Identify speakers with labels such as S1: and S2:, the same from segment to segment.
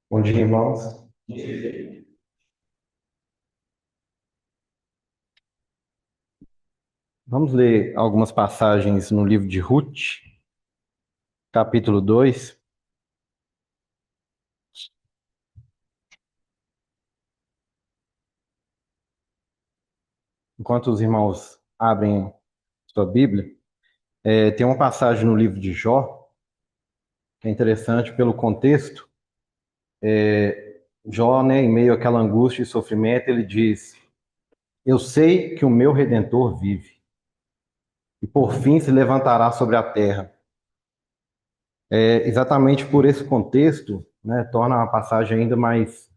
S1: Bom dia, irmãos. Vamos ler algumas passagens no livro de Ruth, capítulo 2. Enquanto os irmãos abrem sua Bíblia, tem uma passagem no livro de Jó, que é interessante pelo contexto. Jó, né, em meio àquela angústia e sofrimento, ele diz: Eu sei que o meu Redentor vive, e por fim se levantará sobre a terra. Exatamente por esse contexto, né, torna a passagem ainda mais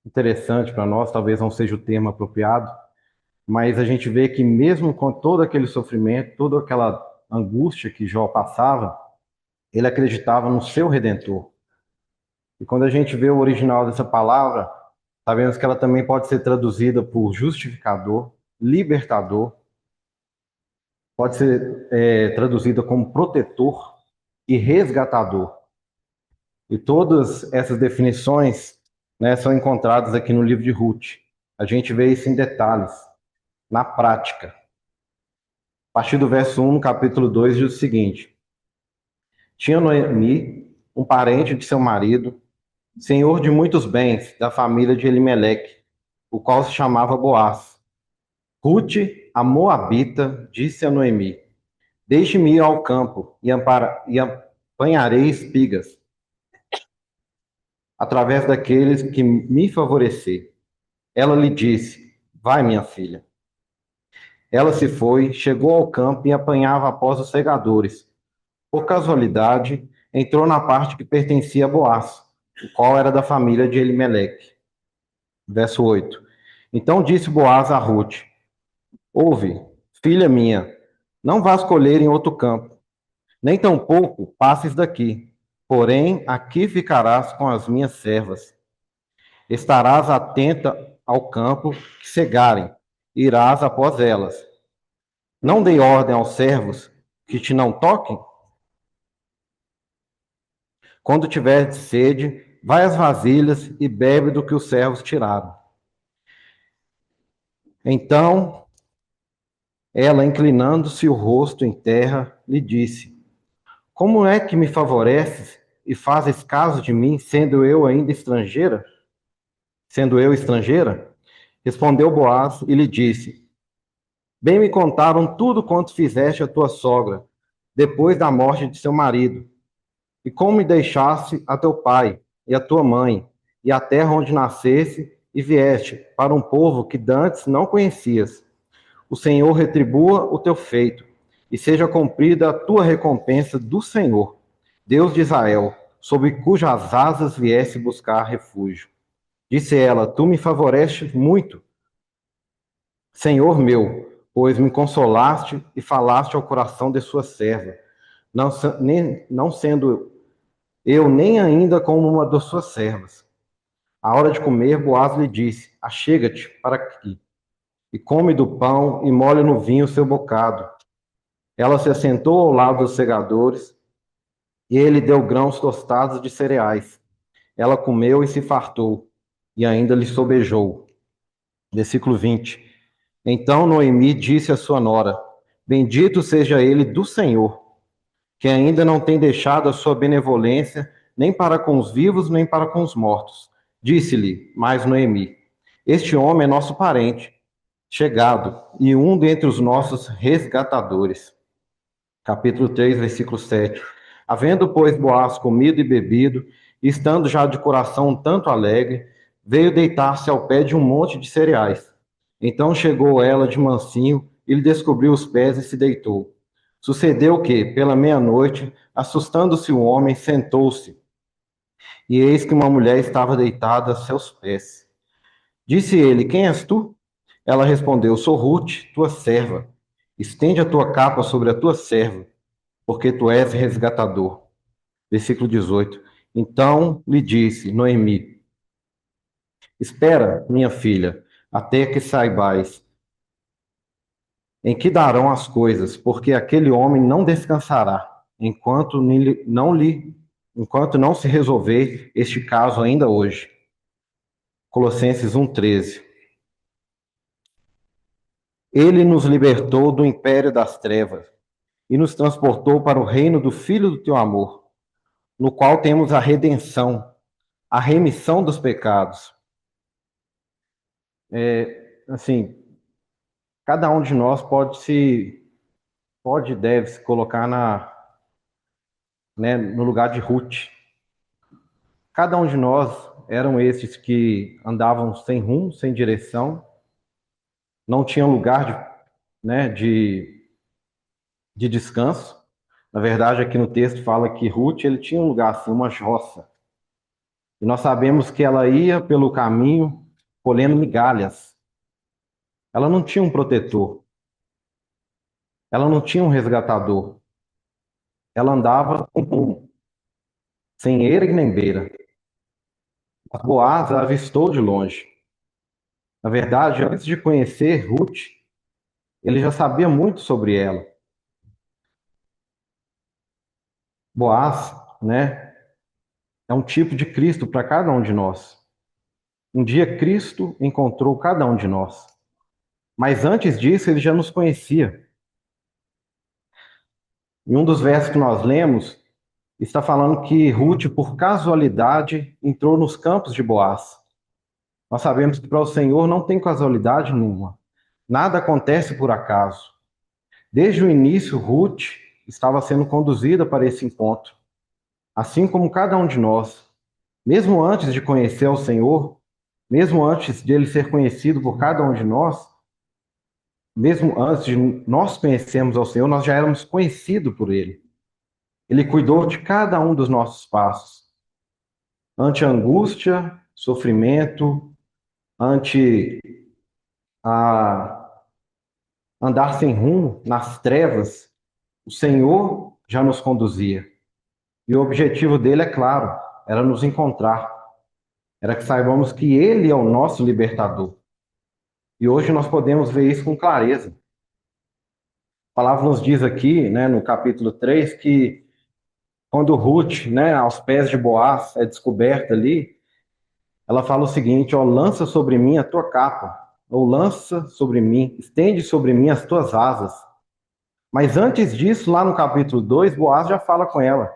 S1: interessante para nós, talvez não seja o termo apropriado, mas a gente vê que mesmo com todo aquele sofrimento, toda aquela angústia que Jó passava, ele acreditava no seu Redentor. E quando a gente vê o original dessa palavra, sabemos que ela também pode ser traduzida por justificador, libertador, pode ser traduzida como protetor e resgatador. E todas essas definições, né, são encontradas aqui no livro de Ruth. A gente vê isso em detalhes, na prática. A partir do verso 1, no capítulo 2, diz o seguinte: Tinha Noemi um parente de seu marido, senhor de muitos bens, da família de Elimeleque, o qual se chamava Boaz. Ruth, a moabita, disse a Noemi: Deixe-me ir ao campo e apanharei espigas, através daqueles que me favorecer. Ela lhe disse: Vai, minha filha. Ela se foi, chegou ao campo e apanhava após os segadores. Por casualidade, entrou na parte que pertencia a Boaz, o qual era da família de Elimeleque. Verso 8. Então disse Boaz a Ruth: Ouve, filha minha, não vás colher em outro campo, nem tampouco passes daqui. Porém, aqui ficarás com as minhas servas. Estarás atenta ao campo que cegarem, irás após elas. Não dei ordem aos servos que te não toquem? Quando tiveres sede, vai às vasilhas e bebe do que os servos tiraram. Então ela, inclinando-se o rosto em terra, lhe disse: Como é que me favoreces e fazes caso de mim, sendo eu ainda estrangeira? Sendo eu estrangeira? Respondeu Boaz e lhe disse: Bem me contaram tudo quanto fizeste a tua sogra, depois da morte de seu marido, e como me deixaste a teu pai e a tua mãe, e a terra onde nasceste, e vieste para um povo que dantes não conhecias. O Senhor retribua o teu feito, e seja cumprida a tua recompensa do Senhor, Deus de Israel, sob cujas asas viesse buscar refúgio. Disse ela: Tu me favoreces muito, Senhor meu, pois me consolaste e falaste ao coração de sua serva, não sendo eu nem ainda como uma das suas servas. À hora de comer, Boaz lhe disse: Achega-te para aqui, e come do pão, e molha no vinho o seu bocado. Ela se assentou ao lado dos segadores, e ele deu grãos tostados de cereais. Ela comeu e se fartou, e ainda lhe sobejou. Versículo 20. Então Noemi disse à sua nora: Bendito seja ele do Senhor, que ainda não tem deixado a sua benevolência, nem para com os vivos, nem para com os mortos. Disse-lhe mais Noemi: Este homem é nosso parente, chegado, e um dentre os nossos resgatadores. Capítulo 3, versículo 7. Havendo, pois, Boaz comido e bebido, e estando já de coração um tanto alegre, veio deitar-se ao pé de um monte de cereais. Então chegou ela de mansinho, e lhe descobriu os pés e se deitou. Sucedeu que, pela meia-noite, assustando-se o homem, sentou-se, e eis que uma mulher estava deitada a seus pés. Disse ele: Quem és tu? Ela respondeu: Sou Ruth, tua serva. Estende a tua capa sobre a tua serva, porque tu és resgatador. Versículo 18. Então lhe disse Noemi: Espera, minha filha, até que saibais em que darão as coisas, porque aquele homem não descansará, enquanto não lhe enquanto não se resolver este caso ainda hoje. Colossenses 1,13. Ele nos libertou do império das trevas e nos transportou para o reino do Filho do teu amor, no qual temos a redenção, a remissão dos pecados. Assim, cada um de nós pode e deve se colocar no lugar de Ruth. Cada um de nós eram esses que andavam sem rumo, sem direção, não tinham lugar de descanso. Na verdade, aqui no texto fala que Ruth ele tinha um lugar assim, uma roça. E nós sabemos que ela ia pelo caminho colhendo migalhas. Ela não tinha um protetor. Ela não tinha um resgatador. Ela andava sem rumo, sem eira e nem beira. Mas Boaz a avistou de longe. Na verdade, antes de conhecer Ruth, ele já sabia muito sobre ela. Boaz, né, é um tipo de Cristo para cada um de nós. Um dia Cristo encontrou cada um de nós. Mas antes disso, ele já nos conhecia. Em um dos versos que nós lemos, está falando que Ruth, por casualidade, entrou nos campos de Boaz. Nós sabemos que para o Senhor não tem casualidade nenhuma. Nada acontece por acaso. Desde o início, Ruth estava sendo conduzida para esse encontro. Assim como cada um de nós, mesmo antes de conhecer o Senhor, mesmo antes de ele ser conhecido por cada um de nós, mesmo antes de nós conhecermos ao Senhor, nós já éramos conhecidos por ele. Ele cuidou de cada um dos nossos passos. Ante a angústia, sofrimento, ante a andar sem rumo, nas trevas, o Senhor já nos conduzia. E o objetivo dele, é claro, era nos encontrar. Era que saibamos que ele é o nosso libertador. E hoje nós podemos ver isso com clareza. A palavra nos diz aqui, né, no capítulo 3, que quando Ruth, né, aos pés de Boaz, é descoberta ali, ela fala o seguinte: ó, lança sobre mim a tua capa, ou lança sobre mim, estende sobre mim as tuas asas. Mas antes disso, lá no capítulo 2, Boaz já fala com ela: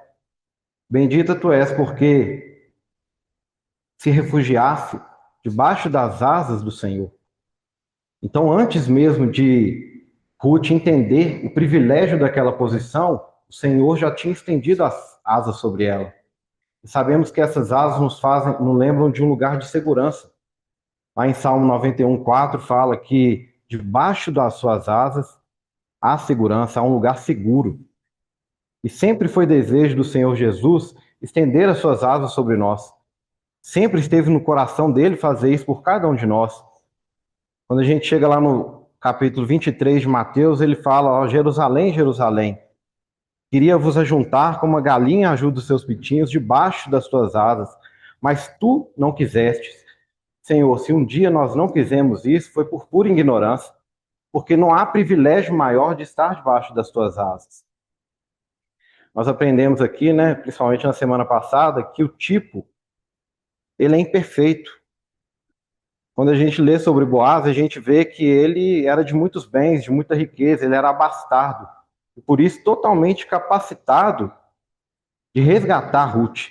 S1: bendita tu és, porque se refugiasse debaixo das asas do Senhor. Então, antes mesmo de Ruth entender o privilégio daquela posição, o Senhor já tinha estendido as asas sobre ela. E sabemos que essas asas nos lembram de um lugar de segurança. Lá em Salmo 91:4 fala que debaixo das suas asas há segurança, há um lugar seguro. E sempre foi desejo do Senhor Jesus estender as suas asas sobre nós. Sempre esteve no coração dele fazer isso por cada um de nós. Quando a gente chega lá no capítulo 23 de Mateus, ele fala: ó, Jerusalém, Jerusalém, queria vos ajuntar como a galinha ajuda os seus pitinhos debaixo das tuas asas, mas tu não quisestes. Senhor, se um dia nós não quisemos isso, foi por pura ignorância, porque não há privilégio maior de estar debaixo das tuas asas. Nós aprendemos aqui, né, principalmente na semana passada, que o tipo, ele é imperfeito. Quando a gente lê sobre Boaz, a gente vê que ele era de muitos bens, de muita riqueza, ele era abastado. E por isso totalmente capacitado de resgatar Ruth.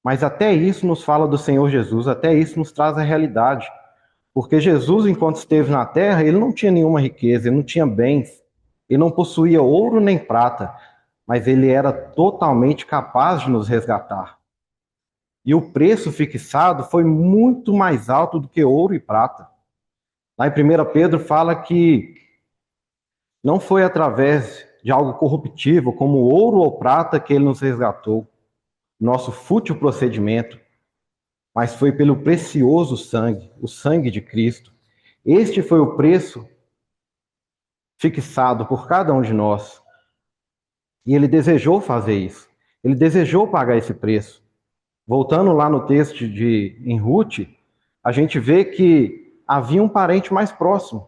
S1: Mas até isso nos fala do Senhor Jesus, até isso nos traz a realidade. Porque Jesus, enquanto esteve na terra, ele não tinha nenhuma riqueza, ele não tinha bens, ele não possuía ouro nem prata, mas ele era totalmente capaz de nos resgatar. E o preço fixado foi muito mais alto do que ouro e prata. Lá em 1 Pedro fala que não foi através de algo corruptível, como ouro ou prata, que ele nos resgatou, nosso fútil procedimento, mas foi pelo precioso sangue, o sangue de Cristo. Este foi o preço fixado por cada um de nós. E ele desejou fazer isso. Ele desejou pagar esse preço. Voltando lá no texto em Ruth, a gente vê que havia um parente mais próximo.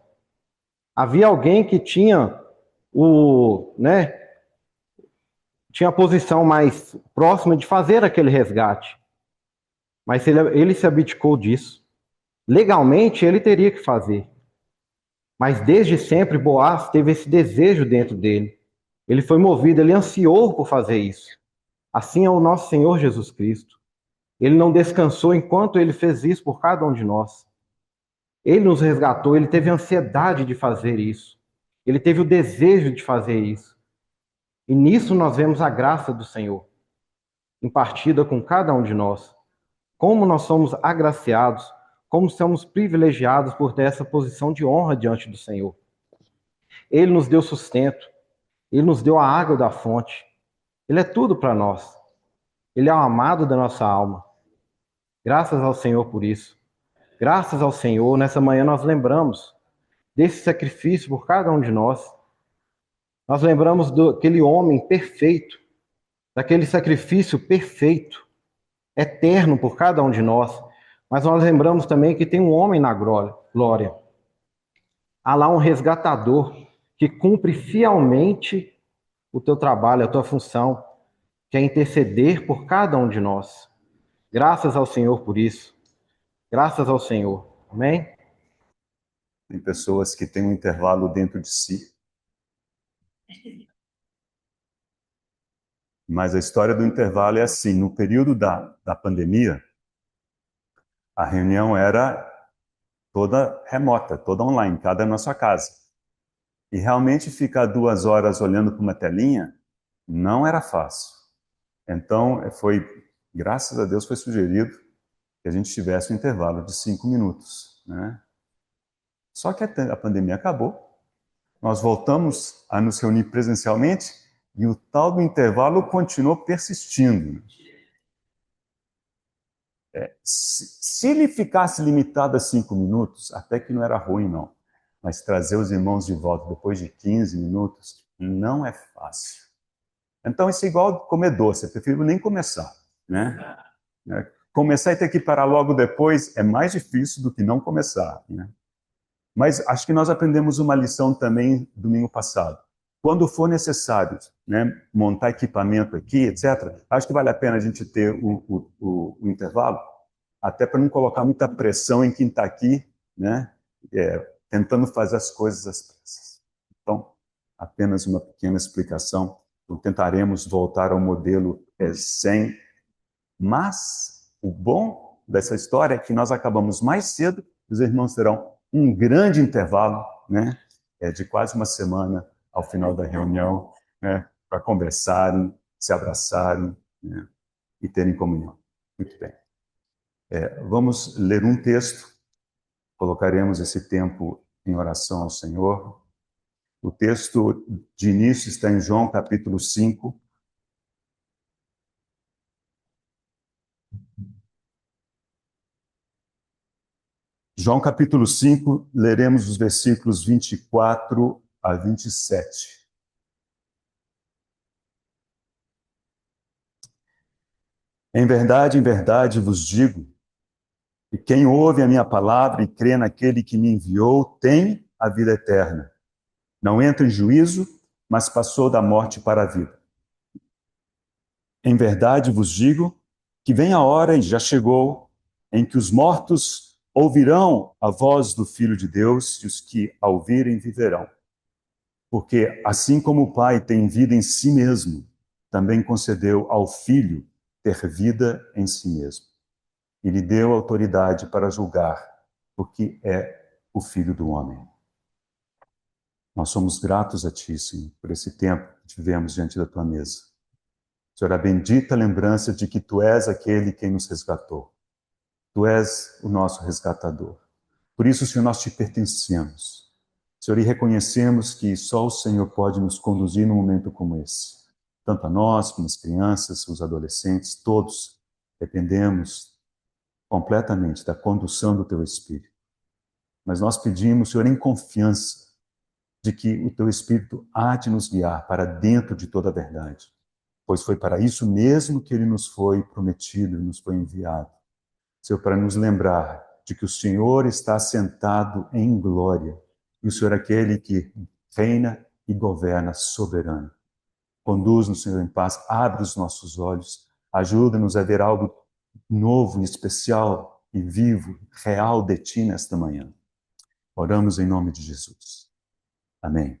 S1: Havia alguém que tinha tinha a posição mais próxima de fazer aquele resgate, mas ele se abdicou disso. Legalmente, ele teria que fazer, mas desde sempre Boaz teve esse desejo dentro dele. Ele foi movido, ele ansiou por fazer isso. Assim é o nosso Senhor Jesus Cristo. Ele não descansou enquanto ele fez isso por cada um de nós. Ele nos resgatou, ele teve ansiedade de fazer isso. Ele teve o desejo de fazer isso. E nisso nós vemos a graça do Senhor, impartida com cada um de nós. Como nós somos agraciados, como somos privilegiados por ter essa posição de honra diante do Senhor. Ele nos deu sustento, ele nos deu a água da fonte. Ele é tudo para nós. Ele é o amado da nossa alma. Graças ao Senhor por isso. Graças ao Senhor, nessa manhã nós lembramos desse sacrifício por cada um de nós. Nós lembramos daquele homem perfeito, daquele sacrifício perfeito, eterno por cada um de nós. Mas nós lembramos também que tem um homem na glória. Há lá um resgatador que cumpre fielmente o teu trabalho, a tua função, que é interceder por cada um de nós. Graças ao Senhor por isso. Graças ao Senhor. Amém?
S2: Tem pessoas que têm um intervalo dentro de si. Mas a história do intervalo é assim: no período da pandemia, a reunião era toda remota, toda online, cada na sua casa. E realmente ficar 2 horas olhando para uma telinha não era fácil. Então, graças a Deus, foi sugerido que a gente tivesse um intervalo de 5 minutos, né? Só que a pandemia acabou, nós voltamos a nos reunir presencialmente e o tal do intervalo continuou persistindo. Se ele ficasse limitado a 5 minutos, até que não era ruim, não. Mas trazer os irmãos de volta depois de 15 minutos não é fácil. Então, isso é igual comer doce, eu prefiro nem começar, né? Começar e ter que parar logo depois é mais difícil do que não começar, né? Mas acho que nós aprendemos uma lição também domingo passado. Quando for necessário, né, montar equipamento aqui, etc., acho que vale a pena a gente ter o intervalo, até para não colocar muita pressão em quem está aqui, né, tentando fazer as coisas às pressas. Então, apenas uma pequena explicação. Então, tentaremos voltar ao modelo sem, mas o bom dessa história é que nós acabamos mais cedo, os irmãos terão um grande intervalo, né, de quase uma semana ao final da reunião, né, para conversarem, se abraçarem, né, e terem comunhão. Muito bem. Vamos ler um texto, colocaremos esse tempo em oração ao Senhor. O texto de início está em João capítulo 5. João capítulo 5, leremos os versículos 24 a 27. Em verdade vos digo, que quem ouve a minha palavra e crê naquele que me enviou tem a vida eterna. Não entra em juízo, mas passou da morte para a vida. Em verdade vos digo que vem a hora, e já chegou, em que os mortos ouvirão a voz do Filho de Deus, e os que a ouvirem viverão. Porque assim como o Pai tem vida em si mesmo, também concedeu ao Filho ter vida em si mesmo. E lhe deu autoridade para julgar, porque é o Filho do homem. Nós somos gratos a Ti, Senhor, por esse tempo que tivemos diante da Tua mesa. Senhor, a bendita lembrança de que Tu és aquele quem nos resgatou. Tu és o nosso resgatador. Por isso, Senhor, nós Te pertencemos. Senhor, e reconhecemos que só o Senhor pode nos conduzir num momento como esse. Tanto a nós, como as crianças, os adolescentes, todos dependemos completamente da condução do Teu Espírito. Mas nós pedimos, Senhor, em confiança, de que o Teu Espírito há de nos guiar para dentro de toda a verdade. Pois foi para isso mesmo que Ele nos foi prometido e nos foi enviado. Senhor, para nos lembrar de que o Senhor está sentado em glória. E o Senhor é aquele que reina e governa soberano. Conduz-nos, Senhor, em paz, abre os nossos olhos, ajuda-nos a ver algo novo, especial e vivo, real de Ti nesta manhã. Oramos em nome de Jesus. Amém.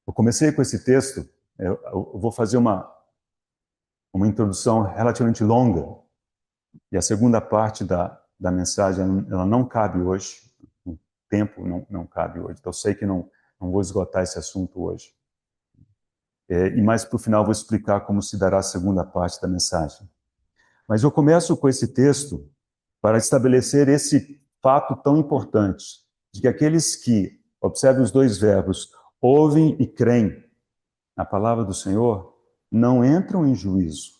S2: Eu comecei com esse texto, eu vou fazer uma introdução relativamente longa, e a segunda parte da mensagem, ela não cabe hoje, o tempo não cabe hoje, então eu sei que não vou esgotar esse assunto hoje. E mais para o final eu vou explicar como se dará a segunda parte da mensagem. Mas eu começo com esse texto para estabelecer esse fato tão importante, de que aqueles que, observem os dois verbos, ouvem e creem na palavra do Senhor, não entram em juízo.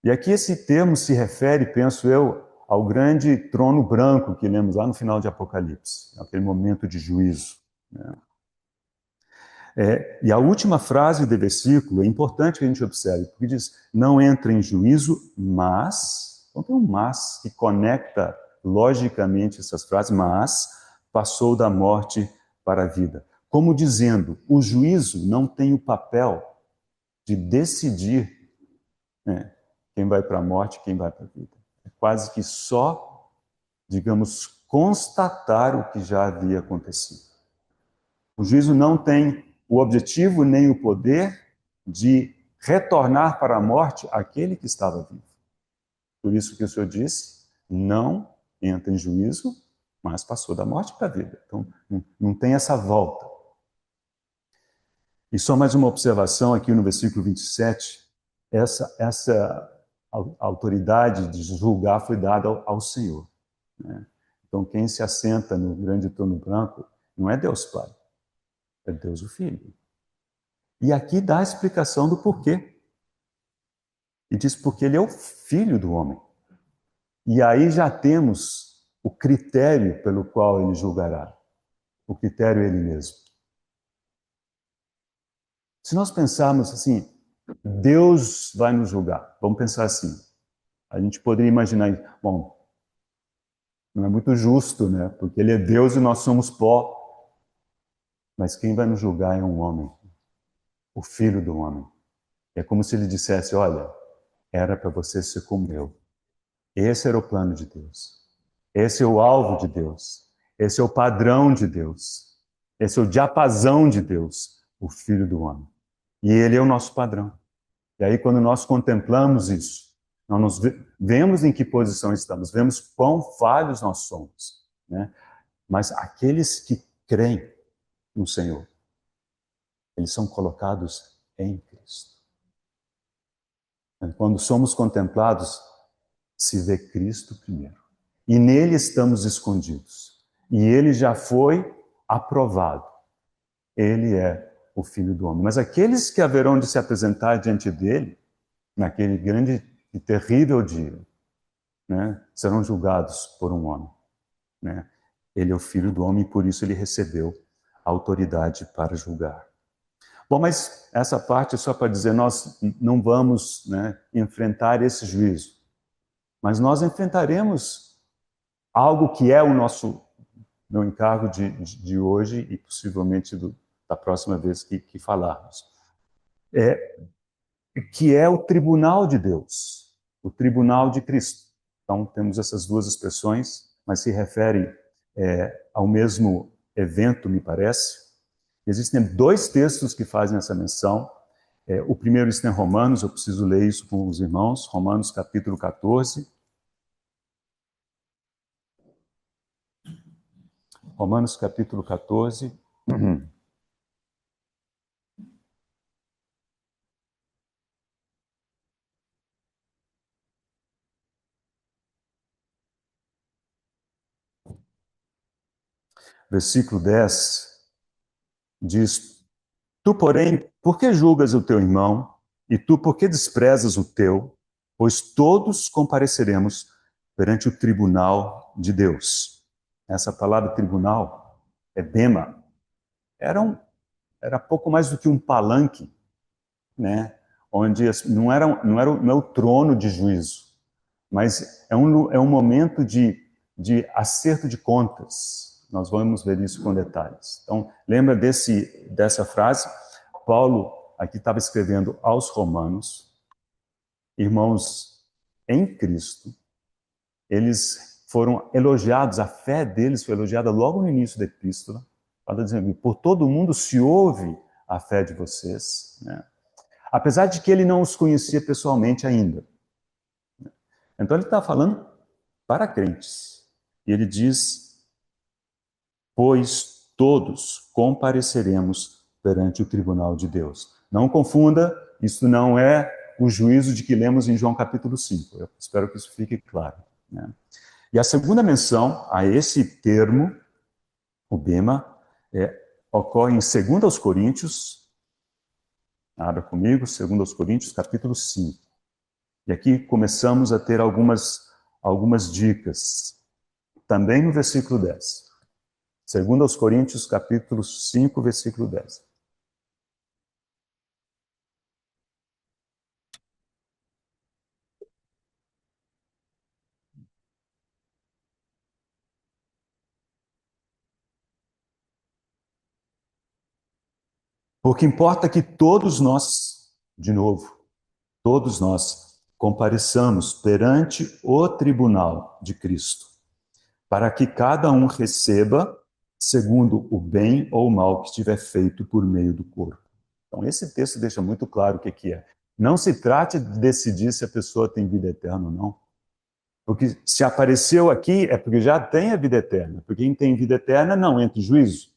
S2: E aqui esse termo se refere, penso eu, ao grande trono branco que lemos lá no final de Apocalipse, aquele momento de juízo, né? E a última frase do versículo é importante que a gente observe, porque diz, não entra em juízo, mas, então tem um mas que conecta logicamente essas frases, mas passou da morte para a vida. Como dizendo, o juízo não tem o papel de decidir, né, quem vai para a morte, quem vai para a vida. É quase que só, digamos, constatar o que já havia acontecido. O juízo não tem o objetivo nem o poder de retornar para a morte aquele que estava vivo. Por isso que o Senhor disse, não entra em juízo, mas passou da morte para a vida. Então, não tem essa volta. E só mais uma observação aqui no versículo 27, essa autoridade de julgar foi dada ao Senhor, né? Então, quem se assenta no grande trono branco não é Deus Pai, é Deus o Filho. E aqui dá a explicação do porquê. E diz porque ele é o Filho do homem. E aí já temos o critério pelo qual ele julgará. O critério é ele mesmo. Se nós pensarmos assim, Deus vai nos julgar. Vamos pensar assim. A gente poderia imaginar, bom, não é muito justo, né? Porque ele é Deus e nós somos pó. Mas quem vai nos julgar é um homem, o Filho do homem. É como se ele dissesse, olha, era para você ser como eu. Esse era o plano de Deus. Esse é o alvo de Deus. Esse é o padrão de Deus. Esse é o diapasão de Deus, o Filho do homem. E ele é o nosso padrão. E aí, quando nós contemplamos isso, nós vemos em que posição estamos, vemos quão falhos nós somos, né? Mas aqueles que creem no Senhor, eles são colocados em Cristo. Quando somos contemplados, se vê Cristo primeiro. E nele estamos escondidos. E ele já foi aprovado. Ele é o Filho do homem. Mas aqueles que haverão de se apresentar diante dele, naquele grande e terrível dia, né, serão julgados por um homem, né? Ele é o Filho do homem e por isso ele recebeu a autoridade para julgar. Bom, mas essa parte é só para dizer, nós não vamos, né, enfrentar esse juízo. Mas nós enfrentaremos algo que é o meu encargo de hoje e possivelmente da próxima vez que falarmos. Que é o tribunal de Deus, o tribunal de Cristo. Então, temos essas duas expressões, mas se referem ao mesmo evento, me parece. Existem dois textos que fazem essa menção. O primeiro está em Romanos, eu preciso ler isso com os irmãos, Romanos capítulo 14. Romanos capítulo 14. Versículo 10 diz: Tu, porém, por que julgas o teu irmão? E tu, por que desprezas o teu? Pois todos compareceremos perante o tribunal de Deus. Essa palavra tribunal é bema. Era pouco mais do que um palanque, né? Onde não é o trono de juízo, mas é um momento de acerto de contas. Nós vamos ver isso com detalhes. Então, lembra dessa frase? Paulo aqui estava escrevendo aos romanos, irmãos em Cristo, eles foram elogiados, a fé deles foi elogiada logo no início da epístola, fala dizendo, por todo mundo se ouve a fé de vocês, né? Apesar de que ele não os conhecia pessoalmente ainda. Então ele está falando para crentes. E ele diz, pois todos compareceremos perante o tribunal de Deus. Não confunda, isso não é o juízo de que lemos em João capítulo 5. Eu espero que isso fique claro, né? E a segunda menção a esse termo, o bema, ocorre em 2 aos Coríntios, abra comigo, 2 aos Coríntios, capítulo 5. E aqui começamos a ter algumas dicas, também no versículo 10. 2 aos Coríntios, capítulo 5, versículo 10. Porque importa que todos nós, de novo, todos nós compareçamos perante o tribunal de Cristo, para que cada um receba segundo o bem ou o mal que tiver feito por meio do corpo. Então, esse texto deixa muito claro o que é. Não se trate de decidir se a pessoa tem vida eterna ou não. Porque se apareceu aqui é porque já tem a vida eterna. Porque quem tem vida eterna não entra em juízo,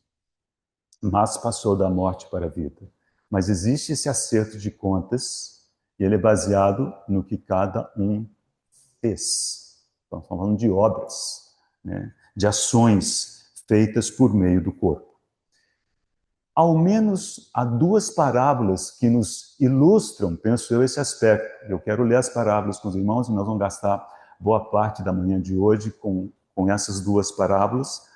S2: mas passou da morte para a vida. Mas existe esse acerto de contas e ele é baseado no que cada um fez. Estamos falando de obras, né? De ações feitas por meio do corpo. Ao menos há duas parábolas que nos ilustram, penso eu, esse aspecto. Eu quero ler as parábolas com os irmãos e nós vamos gastar boa parte da manhã de hoje com essas duas parábolas.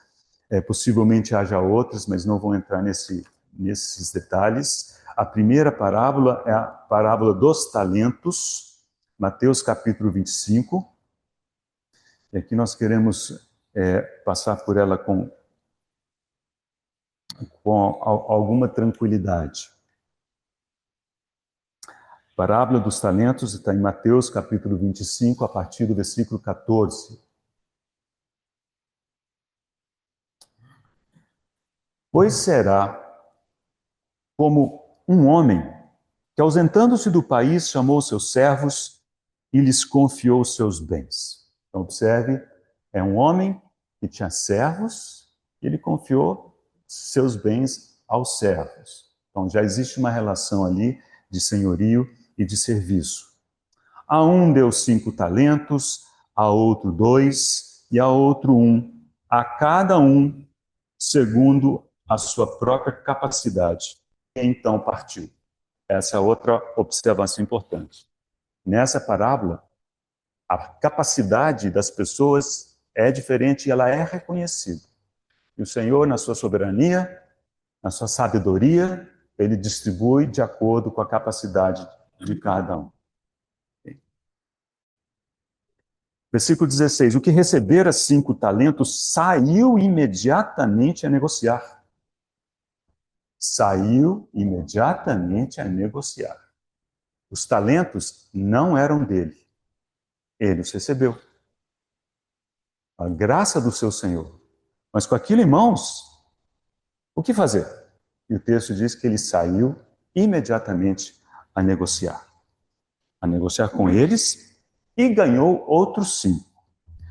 S2: Possivelmente haja outras, mas não vou entrar nesses detalhes. A primeira parábola é a parábola dos talentos, Mateus capítulo 25. E aqui nós queremos passar por ela com alguma tranquilidade. A parábola dos talentos está em Mateus capítulo 25, a partir do versículo 14. Pois será como um homem que, ausentando-se do país, chamou seus servos e lhes confiou seus bens. Então, observe, é um homem que tinha servos e ele confiou seus bens aos servos. Então, já existe uma relação ali de senhorio e de serviço. A um deu 5 talentos, a outro 2 e a outro 1, a cada um segundo a sua própria capacidade. E então partiu. Essa é outra observação importante. Nessa parábola, a capacidade das pessoas é diferente e ela é reconhecida. E o Senhor, na sua soberania, na sua sabedoria, ele distribui de acordo com a capacidade de cada um. Versículo 16. O que recebera 5 talentos saiu imediatamente a negociar. Saiu imediatamente a negociar. Os talentos não eram dele. Ele os recebeu. A graça do seu Senhor. Mas com aquilo em mãos, o que fazer? E o texto diz que ele saiu imediatamente a negociar. A negociar com eles e ganhou outros 5.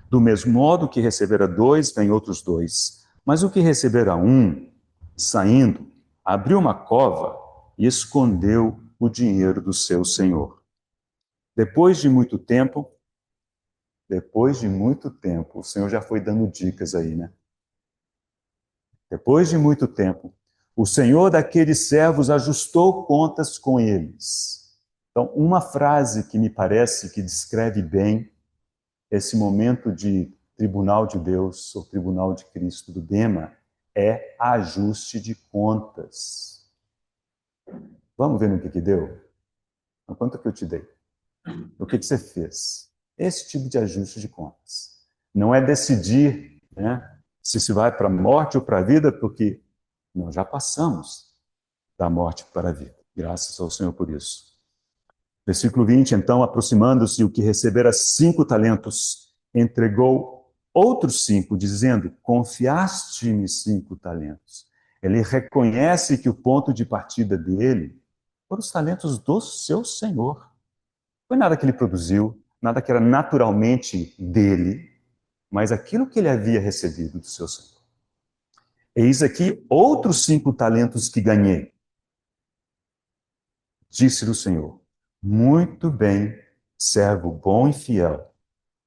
S2: Do mesmo modo que recebera 2, ganhou outros 2. Mas o que recebera 1, saindo, abriu uma cova e escondeu o dinheiro do seu senhor. Depois de muito tempo, o Senhor já foi dando dicas aí, né? Depois de muito tempo, o Senhor daqueles servos ajustou contas com eles. Então, uma frase que me parece que descreve bem esse momento de tribunal de Deus, ou tribunal de Cristo, do Bema, é ajuste de contas. Vamos ver no que deu? Quanto que eu te dei? O que você fez? Esse tipo de ajuste de contas. Não é decidir, né, se vai para a morte ou para a vida, porque nós já passamos da morte para a vida. Graças ao Senhor por isso. Versículo 20, então, aproximando-se o que recebera 5 talentos, entregou outros 5, dizendo, confiaste-me 5 talentos. Ele reconhece que o ponto de partida dele foram os talentos do seu Senhor. Não foi nada que ele produziu, nada que era naturalmente dele, mas aquilo que ele havia recebido do seu Senhor. Eis aqui outros 5 talentos que ganhei. Disse-lhe o Senhor, muito bem, servo bom e fiel.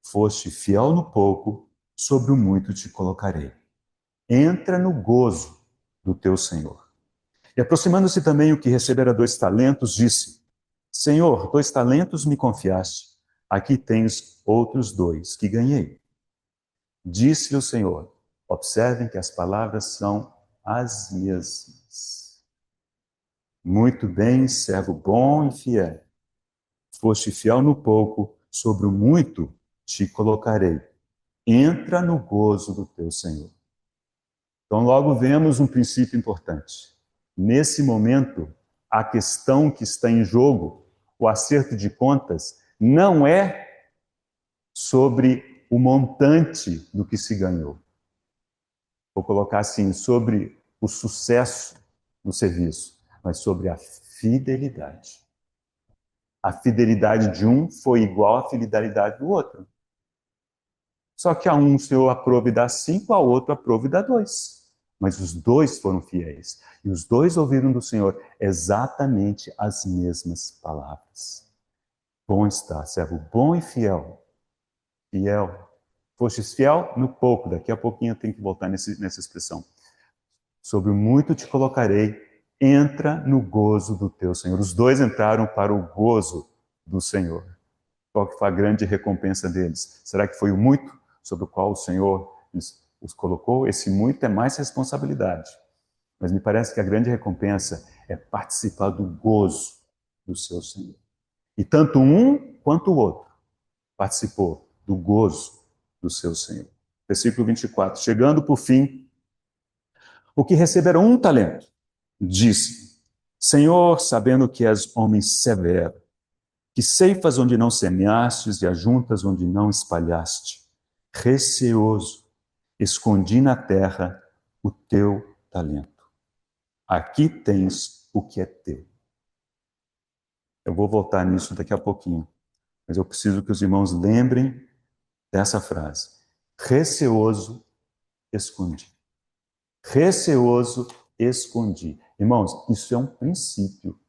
S2: Foste fiel no pouco, sobre o muito te colocarei. Entra no gozo do teu Senhor. E aproximando-se também o que recebera 2 talentos, disse, Senhor, 2 talentos me confiaste, aqui tens outros 2 que ganhei. Disse-lhe o Senhor, observem que as palavras são as mesmas. Muito bem, servo bom e fiel. Foste fiel no pouco, sobre o muito te colocarei. Entra no gozo do teu Senhor. Então, logo vemos um princípio importante. Nesse momento, a questão que está em jogo, o acerto de contas, não é sobre o montante do que se ganhou. Vou colocar assim, sobre o sucesso do serviço, mas sobre a fidelidade. A fidelidade de um foi igual à fidelidade do outro. Só que a um o Senhor aprove dar 5, a outro aprove dar 2. Mas os 2 foram fiéis. E os 2 ouviram do Senhor exatamente as mesmas palavras. Bom está, servo bom e fiel. Fiel. Fostes fiel no pouco. Daqui a pouquinho eu tenho que voltar nessa expressão. Sobre o muito te colocarei. Entra no gozo do teu Senhor. Os 2 entraram para o gozo do Senhor. Qual que foi a grande recompensa deles? Será que foi o muito sobre o qual o Senhor os colocou? Esse muito é mais responsabilidade. Mas me parece que a grande recompensa é participar do gozo do seu Senhor. E tanto um quanto o outro participou do gozo do seu Senhor. Versículo 24. Chegando por fim, o que receberam 1 talento, disse, Senhor, sabendo que és homem severo, que ceifas onde não semeastes e ajuntas onde não espalhaste. Receoso, escondi na terra o teu talento. Aqui tens o que é teu. Eu vou voltar nisso daqui a pouquinho, mas eu preciso que os irmãos lembrem dessa frase. Receoso, escondi. Receoso, escondi. Irmãos, isso é um princípio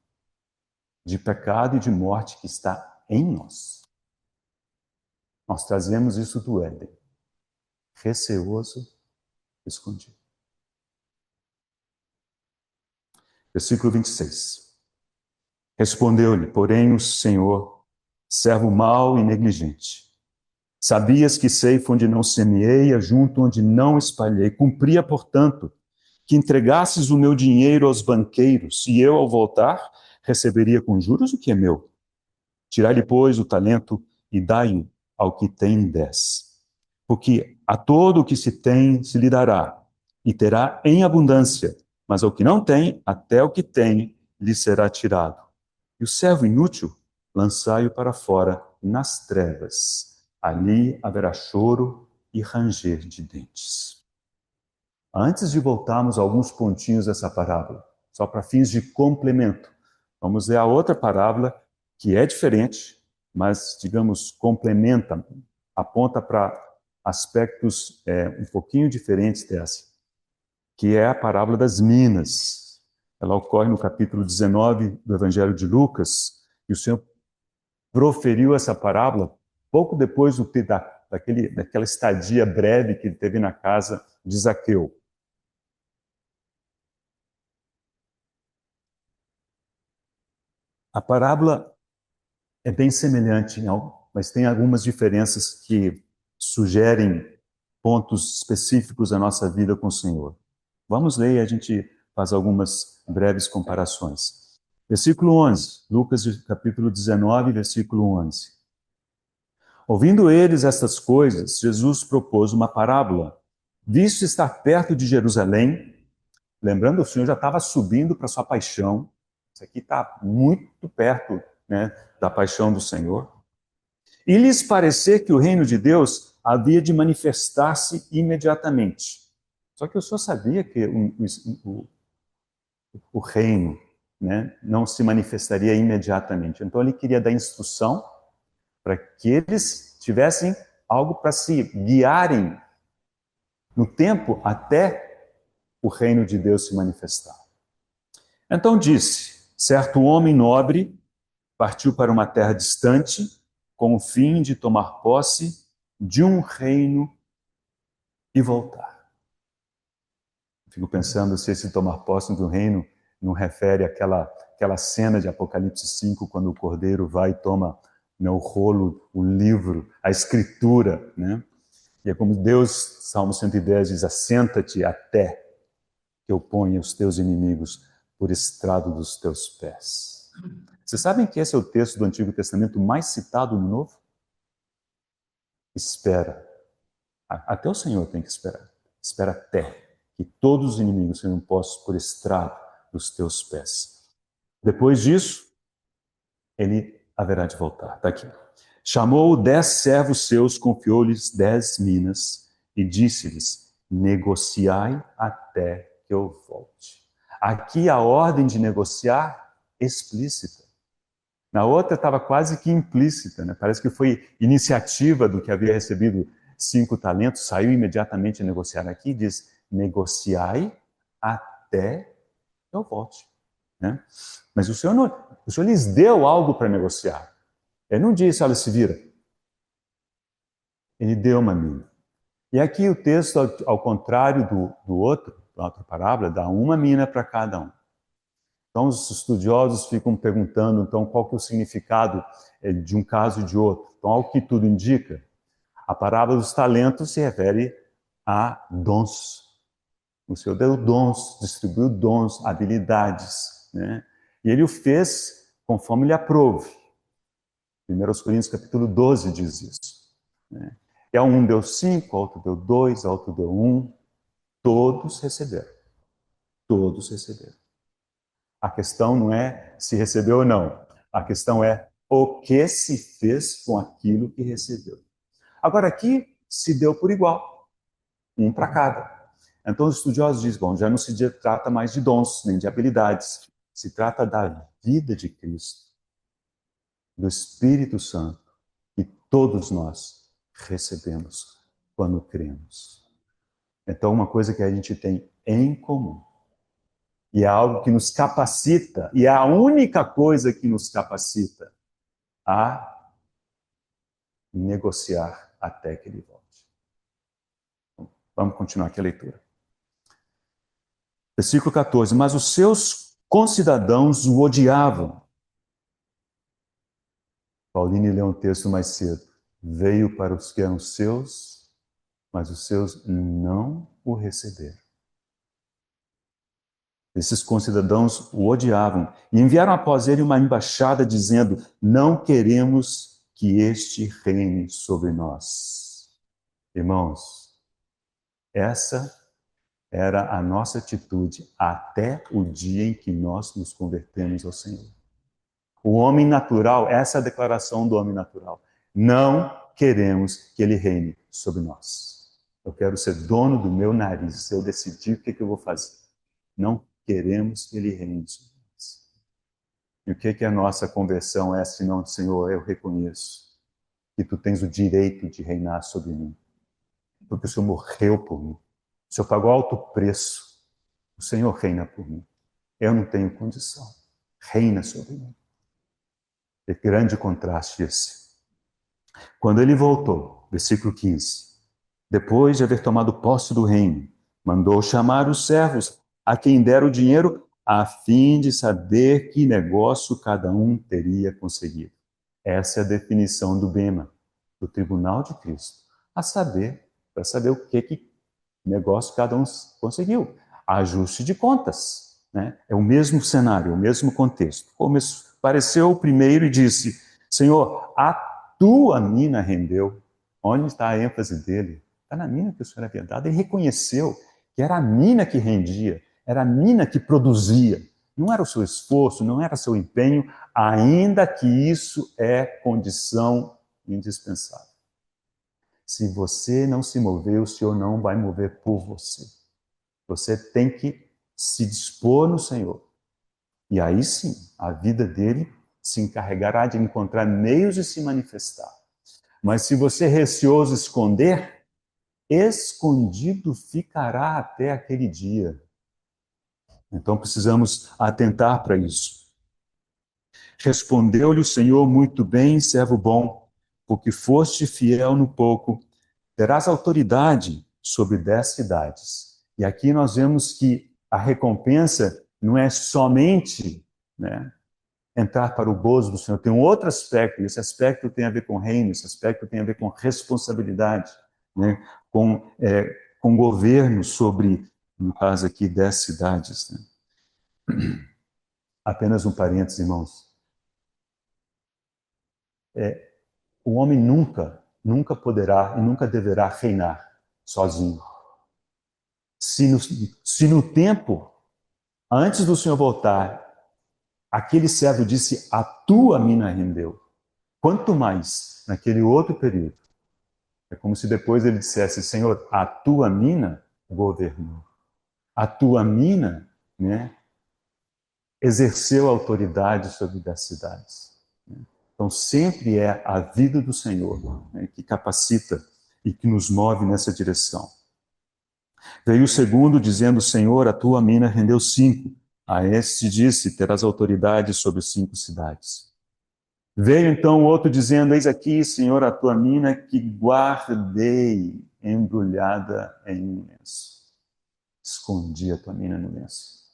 S2: de pecado e de morte que está em nós. Nós trazemos isso do Éden. Receoso, escondido. Versículo 26. Respondeu-lhe, porém, o Senhor, servo mau e negligente. Sabias que ceifa onde não semeei, ajunto onde não espalhei. Cumpria, portanto, que entregasses o meu dinheiro aos banqueiros, e eu, ao voltar, receberia com juros o que é meu. Tirai-lhe, pois, o talento e dai-o ao que tem 10. Porque a todo o que se tem se lhe dará, e terá em abundância, mas ao que não tem, até o que tem lhe será tirado. E o servo inútil, lançai-o para fora nas trevas. Ali haverá choro e ranger de dentes. Antes de voltarmos a alguns pontinhos dessa parábola, só para fins de complemento, vamos ver a outra parábola que é diferente, mas, digamos, complementa, aponta para aspectos um pouquinho diferentes dessa, que é a parábola das minas. Ela ocorre no capítulo 19 do Evangelho de Lucas, e o Senhor proferiu essa parábola pouco depois daquela estadia breve que ele teve na casa de Zaqueu. A parábola é bem semelhante, mas tem algumas diferenças que sugerem pontos específicos da nossa vida com o Senhor. Vamos ler e a gente faz algumas breves comparações. Versículo 11, Lucas capítulo 19, versículo 11. Ouvindo eles estas coisas, Jesus propôs uma parábola. Visto estar perto de Jerusalém, lembrando, o Senhor já estava subindo para sua paixão, Isso aqui está muito perto, né, da paixão do Senhor. E lhes parecer que o reino de Deus havia de manifestar-se imediatamente. Só que o Senhor sabia que o reino, né, não se manifestaria imediatamente. Então ele queria dar instrução para que eles tivessem algo para se guiarem no tempo até o reino de Deus se manifestar. Então disse: certo homem nobre partiu para uma terra distante com o fim de tomar posse de um reino e voltar. Fico pensando se esse tomar posse de um reino não refere àquela cena de Apocalipse 5, quando o Cordeiro vai e toma, né, o rolo, o livro, a escritura, né? E é como Deus, Salmo 110 diz: assenta-te até que eu ponha os teus inimigos por estrado dos teus pés. Vocês sabem que esse é o texto do Antigo Testamento mais citado no Novo? Espera. Até o Senhor tem que esperar. Espera até que todos os inimigos sejam postos por estrado dos teus pés. Depois disso, ele haverá de voltar. Está aqui. Chamou 10 servos seus, confiou-lhes 10 minas e disse-lhes: negociai até que eu volte. Aqui a ordem de negociar explícita. Na outra estava quase que implícita, né? Parece que foi iniciativa do que havia recebido 5 talentos, saiu imediatamente a negociar. Aqui diz: negociai até que eu volte. Né? Mas o Senhor lhes deu algo para negociar. Ele não disse: olha, se vira. Ele deu uma mina. E aqui o texto, ao contrário da outra parábola, dá uma mina para cada um. Então os estudiosos ficam perguntando, então, qual que é o significado de um caso e de outro. Então, ao que tudo indica, a parábola dos talentos se refere a dons. O Senhor deu dons, distribuiu dons, habilidades, né? E ele o fez conforme lhe aprouve. 1 Coríntios capítulo 12 diz isso. Né? E a um deu 5, a outro deu 2, a outro deu 1. Todos receberam. Todos receberam. A questão não é se recebeu ou não. A questão é o que se fez com aquilo que recebeu. Agora aqui se deu por igual. Um para cada. Então os estudiosos dizem, bom, já não se trata mais de dons, nem de habilidades. Se trata da vida de Cristo, do Espírito Santo, que todos nós recebemos quando cremos. Então, uma coisa que a gente tem em comum, e é algo que nos capacita, e é a única coisa que nos capacita a negociar até que ele volte. Vamos continuar aqui a leitura. Versículo 14. Mas os seus concidadãos o odiavam. Pauline leu um texto mais cedo. Veio para os que eram seus, mas os seus não o receberam. Esses concidadãos o odiavam e enviaram após ele uma embaixada dizendo: não queremos que este reine sobre nós. Irmãos, essa era a nossa atitude até o dia em que nós nos convertemos ao Senhor. O homem natural, essa é a declaração do homem natural. Não queremos que ele reine sobre nós. Eu quero ser dono do meu nariz. Se eu decidir o que eu vou fazer. Não queremos que ele reine sobre nós. E o que a nossa conversão é, senão, Senhor, eu reconheço que tu tens o direito de reinar sobre mim. Porque o Senhor morreu por mim. O Senhor pagou alto preço. O Senhor reina por mim. Eu não tenho condição. Reina sobre mim. É grande contraste esse. Quando ele voltou, versículo 15, depois de haver tomado posse do reino, mandou chamar os servos a quem dera o dinheiro, a fim de saber que negócio cada um teria conseguido. Essa é a definição do Bema, do Tribunal de Cristo. A saber, para saber o que negócio cada um conseguiu. Ajuste de contas. Né? É o mesmo cenário, o mesmo contexto. Apareceu o primeiro e disse: Senhor, a tua mina rendeu. Onde está a ênfase dele? Está na mina que o Senhor havia dado. Ele reconheceu que era a mina que rendia, era a mina que produzia. Não era o seu esforço, não era o seu empenho, ainda que isso é condição indispensável. Se você não se mover, o Senhor não vai mover por você. Você tem que se dispor no Senhor. E aí sim, a vida dele se encarregará de encontrar meios de se manifestar. Mas se você receoso esconder, escondido ficará até aquele dia. Então precisamos atentar para isso. Respondeu-lhe o Senhor: muito bem, servo bom, porque foste fiel no pouco, terás autoridade sobre 10 cidades. E aqui nós vemos que a recompensa não é somente, né, entrar para o gozo do Senhor. Tem um outro aspecto, e esse aspecto tem a ver com reino, esse aspecto tem a ver com responsabilidade, né, com governo sobre, no caso aqui, 10 cidades. Né. Apenas um parênteses, irmãos. O homem nunca poderá e nunca deverá reinar sozinho. Se no tempo, antes do Senhor voltar, aquele servo disse, a tua mina rendeu, quanto mais naquele outro período. É como se depois ele dissesse, Senhor, a tua mina governou. A tua mina, né, exerceu autoridade sobre 10 cidades. Então, sempre é a vida do Senhor, né, que capacita e que nos move nessa direção. Veio o segundo, dizendo, Senhor, a tua mina rendeu 5. A este disse, terás autoridade sobre 5 cidades. Veio então o outro, dizendo, eis aqui, Senhor, a tua mina que guardei embrulhada em um lenço. Escondi a tua mina no lenço.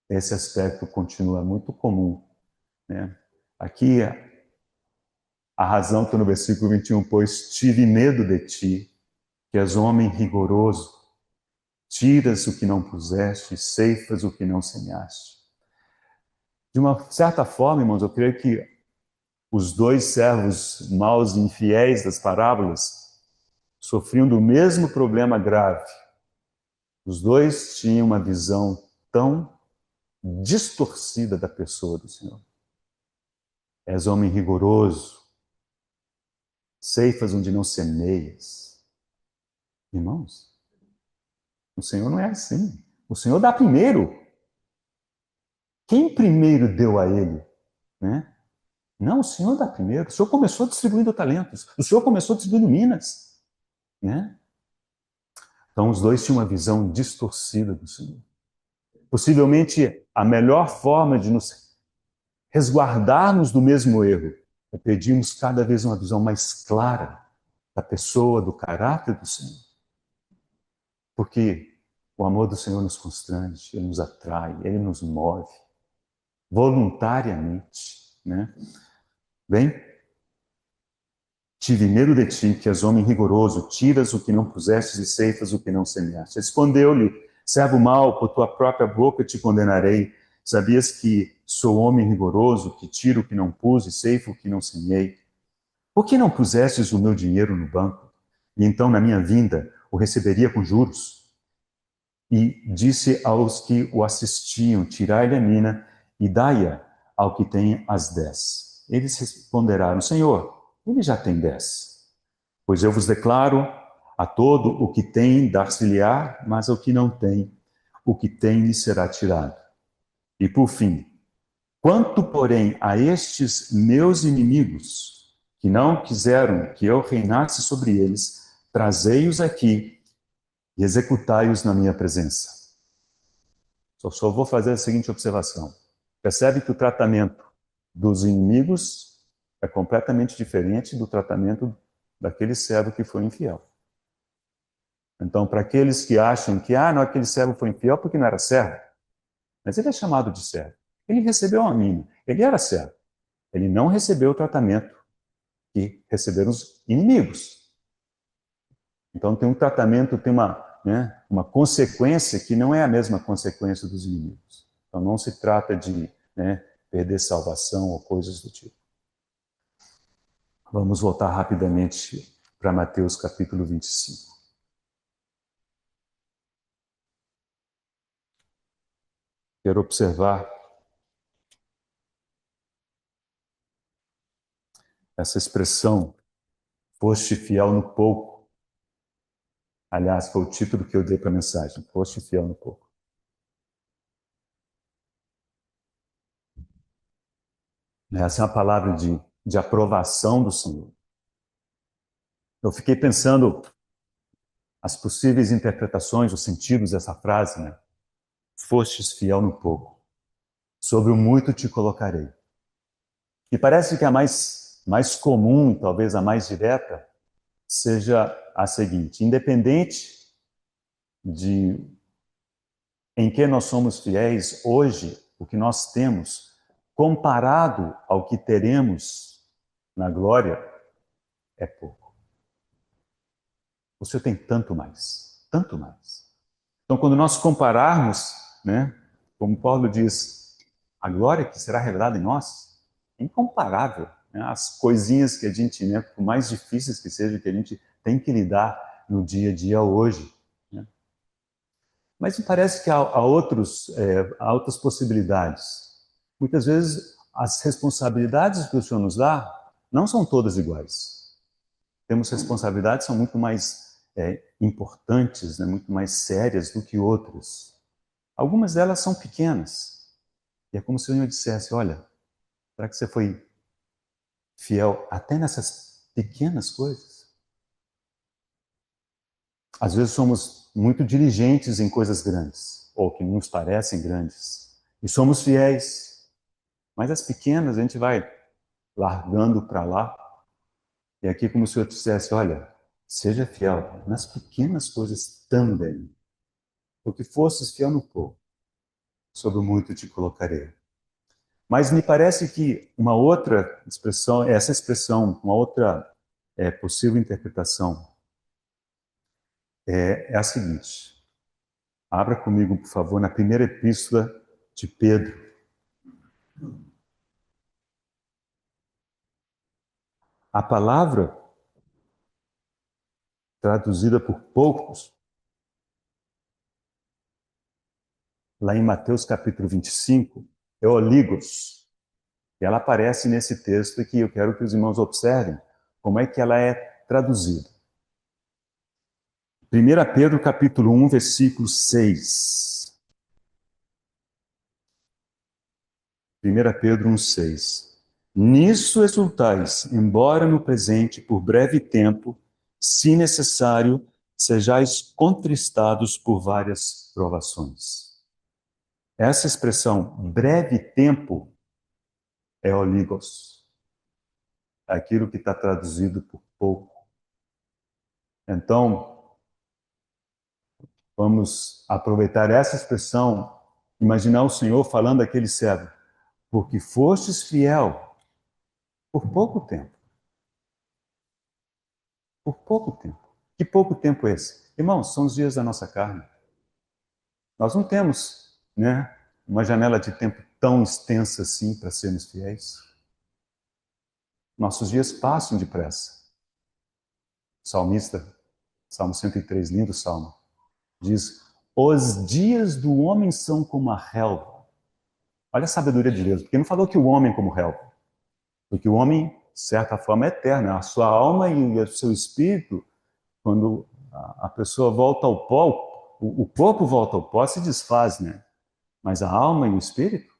S2: Esse aspecto continua muito comum, né? Aqui, a razão que no versículo 21, pois tive medo de ti, que és homem rigoroso, tiras o que não puseste, ceifas o que não semeaste. De uma certa forma, irmãos, eu creio que os dois servos maus e infiéis das parábolas sofriam do mesmo problema grave. Os dois tinham uma visão tão distorcida da pessoa do Senhor. És homem rigoroso, ceifas onde não semeias. Irmãos, o Senhor não é assim. O Senhor dá primeiro. Quem primeiro deu a ele? Né? Não, o Senhor dá primeiro. O Senhor começou distribuindo talentos. O Senhor começou distribuindo minas. Né? Então, os dois tinham uma visão distorcida do Senhor. Possivelmente, a melhor forma de nos resguardarmos do mesmo erro é pedirmos cada vez uma visão mais clara da pessoa, do caráter do Senhor. Porque o amor do Senhor nos constrange, Ele nos atrai, Ele nos move voluntariamente. Né? Bem, tive medo de ti, que és homem rigoroso, tiras o que não pusestes e ceifas o que não semeaste. Respondeu-lhe, servo mau, por tua própria boca te condenarei. Sabias que sou homem rigoroso, que tiro o que não pus e ceifo o que não semeei? Por que não pusestes o meu dinheiro no banco? E então, na minha vinda, o receberia com juros? E disse aos que o assistiam, tirai-lhe a mina e dai-a ao que tem as 10. Eles responderam, Senhor, ele já tem 10. Pois eu vos declaro, a todo o que tem dar-se-lhe-á, mas ao que não tem, o que tem lhe será tirado. E por fim, quanto, porém, a estes meus inimigos, que não quiseram que eu reinasse sobre eles, trazei-os aqui e executai-os na minha presença. Só vou fazer a seguinte observação. Percebe que o tratamento dos inimigos é completamente diferente do tratamento daquele servo que foi infiel. Então, para aqueles que acham que, não, aquele servo foi infiel porque não era servo, mas ele é chamado de servo. Ele recebeu a mina, ele era servo. Ele não recebeu o tratamento que receberam os inimigos. Então, tem um tratamento, tem uma consequência que não é a mesma consequência dos inimigos. Então, não se trata de perder salvação ou coisas do tipo. Vamos voltar rapidamente para Mateus capítulo 25. quero observar essa expressão, foste fiel no pouco. Aliás, foi o título que eu dei para a mensagem, foste fiel no pouco. Essa é uma palavra de aprovação do Senhor. Eu fiquei pensando as possíveis interpretações, os sentidos dessa frase, né? Fostes fiel no pouco, sobre o muito te colocarei. E parece que a mais comum, talvez a mais direta, seja a seguinte: independente de em que nós somos fiéis hoje, o que nós temos, comparado ao que teremos na glória, é pouco. O Senhor tem tanto mais, tanto mais. Então, quando nós compararmos, né, como Paulo diz, a glória que será revelada em nós, é incomparável. Né? As coisinhas que a gente, né, por mais difíceis que sejam, que a gente tem que lidar no dia a dia hoje. Né? Mas me parece que há outras possibilidades. Muitas vezes, as responsabilidades que o Senhor nos dá não são todas iguais. Temos responsabilidades que são muito mais importantes, né, muito mais sérias do que outras. Algumas delas são pequenas. E é como se o Senhor dissesse, olha, será que você foi fiel até nessas pequenas coisas? Às vezes somos muito diligentes em coisas grandes, ou que nos parecem grandes. E somos fiéis. Mas as pequenas a gente vai largando para lá. E aqui como se o Senhor dissesse, olha, seja fiel nas pequenas coisas também. Porque fosses fiel no pouco, sobre o muito te colocarei. Mas me parece que uma outra expressão, essa expressão, uma outra possível interpretação é a seguinte. Abra comigo, por favor, na primeira epístola de Pedro. A palavra traduzida por poucos, lá em Mateus capítulo 25, é oligos. E ela aparece nesse texto que eu quero que os irmãos observem como é que ela é traduzida. 1 Pedro capítulo 1, versículo 6. 1 Pedro 1, 6. Nisso exultais, embora no presente, por breve tempo, se necessário, sejais contristados por várias provações. Essa expressão, breve tempo, é oligos. É aquilo que está traduzido por pouco. Então, vamos aproveitar essa expressão, imaginar o Senhor falando àquele servo, porque fostes fiel por pouco tempo. Por pouco tempo. Que pouco tempo é esse? Irmãos, são os dias da nossa carne. Nós não temos, né, uma janela de tempo tão extensa assim para sermos fiéis. Nossos dias passam depressa. O salmista, Salmo 103, lindo salmo, diz: os dias do homem são como a relva. Olha a sabedoria de Deus, porque não falou que o homem é como relva. Porque o homem, de certa forma, é eterno. A sua alma e o seu espírito, quando a pessoa volta ao pó, o corpo volta ao pó, se desfaz, né? Mas a alma e o espírito,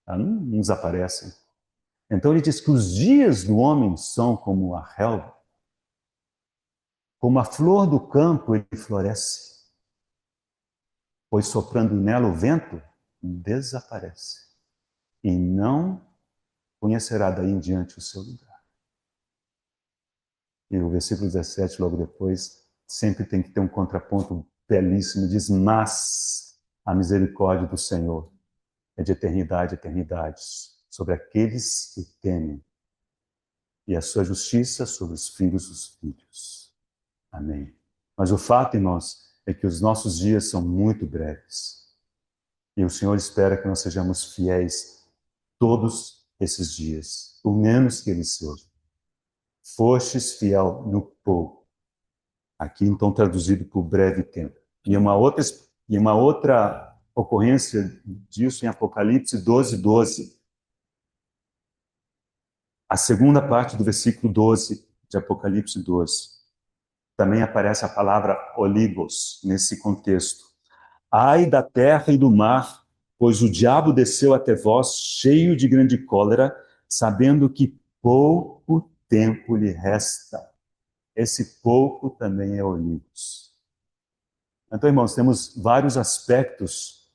S2: não desaparecem. Então ele diz que os dias do homem são como a relva, como a flor do campo ele floresce, pois soprando nela o vento, desaparece. E não conhecerá daí em diante o seu lugar. E o versículo 17, logo depois, sempre tem que ter um contraponto belíssimo, diz, mas a misericórdia do Senhor é de eternidade a eternidades sobre aqueles que temem, e a sua justiça sobre os filhos dos filhos. Amém. Mas o fato, irmãos, é que os nossos dias são muito breves. E o Senhor espera que nós sejamos fiéis todos esses dias, o menos que eles sejam. Fostes fiel no pouco. Aqui, então, traduzido por breve tempo. E uma outra ocorrência disso em Apocalipse 12, 12. A segunda parte do versículo 12 de Apocalipse 12. Também aparece a palavra oligos nesse contexto. Ai da terra e do mar, pois o diabo desceu até vós cheio de grande cólera, sabendo que pouco tempo lhe resta. Esse pouco também é oligos. Então, irmãos, temos vários aspectos,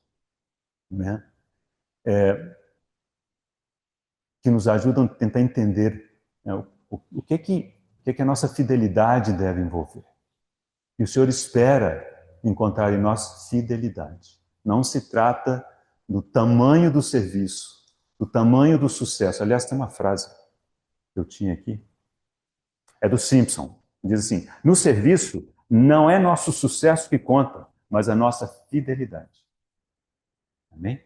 S2: né, que nos ajudam a tentar entender, né, o que a nossa fidelidade deve envolver. E o Senhor espera encontrar em nós fidelidade. Não se trata do tamanho do serviço, do tamanho do sucesso. Aliás, tem uma frase que eu tinha aqui, é do Simpson. Diz assim: no serviço, não é nosso sucesso que conta, mas a nossa fidelidade. Amém?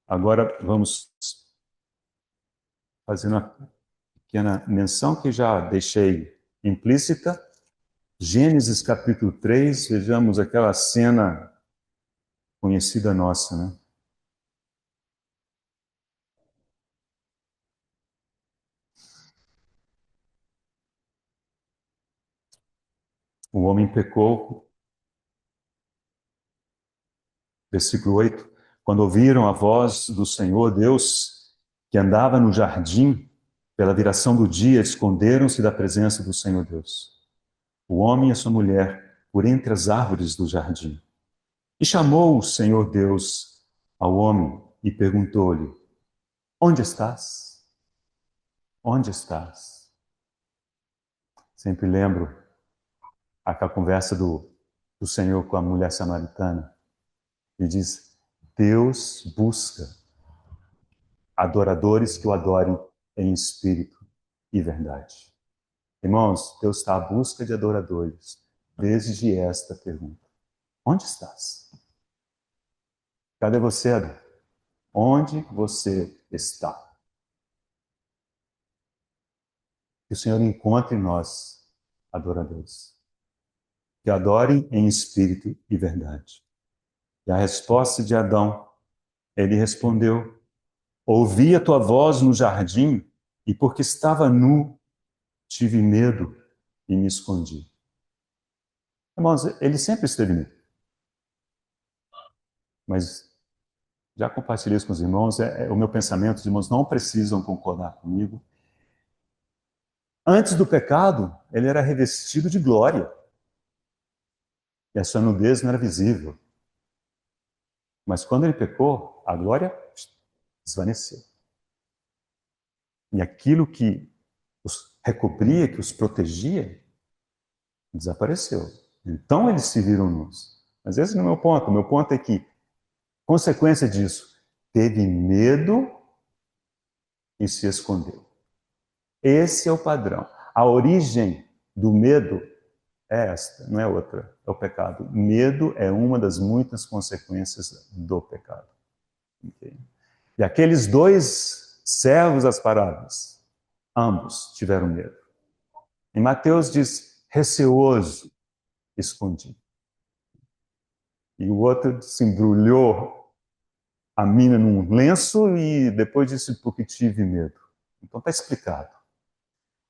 S2: Agora vamos fazer uma pequena menção que já deixei implícita. Gênesis capítulo 3, vejamos aquela cena conhecida nossa, né? O homem pecou, versículo 8, quando ouviram a voz do Senhor Deus, que andava no jardim, pela viração do dia, esconderam-se da presença do Senhor Deus, o homem e a sua mulher, por entre as árvores do jardim. E chamou o Senhor Deus ao homem e perguntou-lhe: onde estás? Onde estás? Sempre lembro aquela conversa do Senhor com a mulher samaritana. Ele diz: Deus busca adoradores que o adorem em espírito e verdade. Irmãos, Deus está à busca de adoradores desde esta pergunta: onde estás? Cadê você, Adão? Onde você está? Que o Senhor encontre em nós adoradores que adorem em espírito e verdade. E a resposta de Adão, ele respondeu: ouvi a tua voz no jardim, e porque estava nu, tive medo e me escondi. Irmãos, ele sempre esteve nu. Mas já compartilhei isso com os irmãos, o meu pensamento, os irmãos não precisam concordar comigo. Antes do pecado, ele era revestido de glória. E a sua nudez não era visível. Mas quando ele pecou, a glória desvaneceu. E aquilo que os recobria, que os protegia, desapareceu. Então eles se viram nus. Mas esse não é o meu ponto. O meu ponto é que, consequência disso, teve medo e se escondeu. Esse é o padrão. A origem do medo é esta, não é outra, é o pecado. Medo é uma das muitas consequências do pecado. Okay? E aqueles dois servos das parábolas, ambos tiveram medo. Em Mateus diz, receoso, escondido. E o outro se embrulhou a mina num lenço e depois disse, porque tive medo. Então está explicado.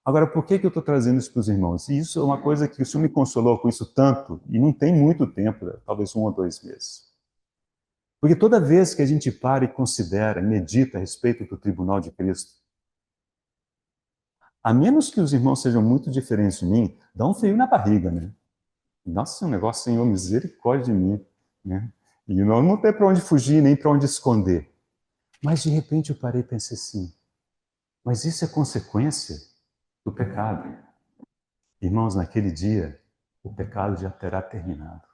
S2: Agora, por que eu estou trazendo isso para os irmãos? E isso é uma coisa que o Senhor me consolou com isso tanto, e não tem muito tempo, talvez 1 ou 2 meses. Porque toda vez que a gente para e considera, medita a respeito do tribunal de Cristo, a menos que os irmãos sejam muito diferentes de mim, dá um frio na barriga, né? Nossa, um negócio, Senhor, misericórdia de mim, né? E não tem para onde fugir, nem para onde esconder. Mas de repente eu parei e pensei assim, mas isso é consequência do pecado. Irmãos, naquele dia, o pecado já terá terminado.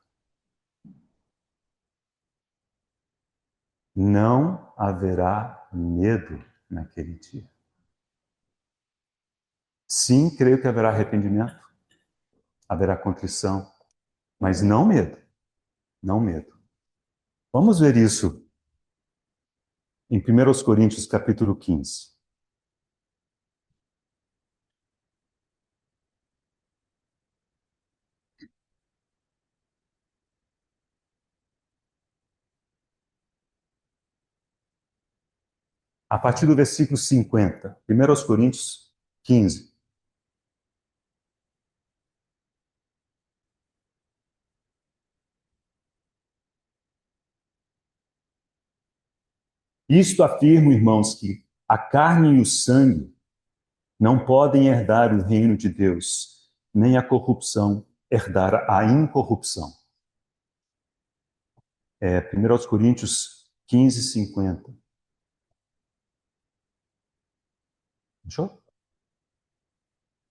S2: Não haverá medo naquele dia. Sim, creio que haverá arrependimento, haverá contrição, mas não medo, não medo. Vamos ver isso em 1 Coríntios capítulo 15. a partir do versículo 50, 1 Coríntios 15. Isto afirmo, irmãos, que a carne e o sangue não podem herdar o reino de Deus, nem a corrupção herdar a incorrupção. 1 Coríntios 15, 50. Fechou?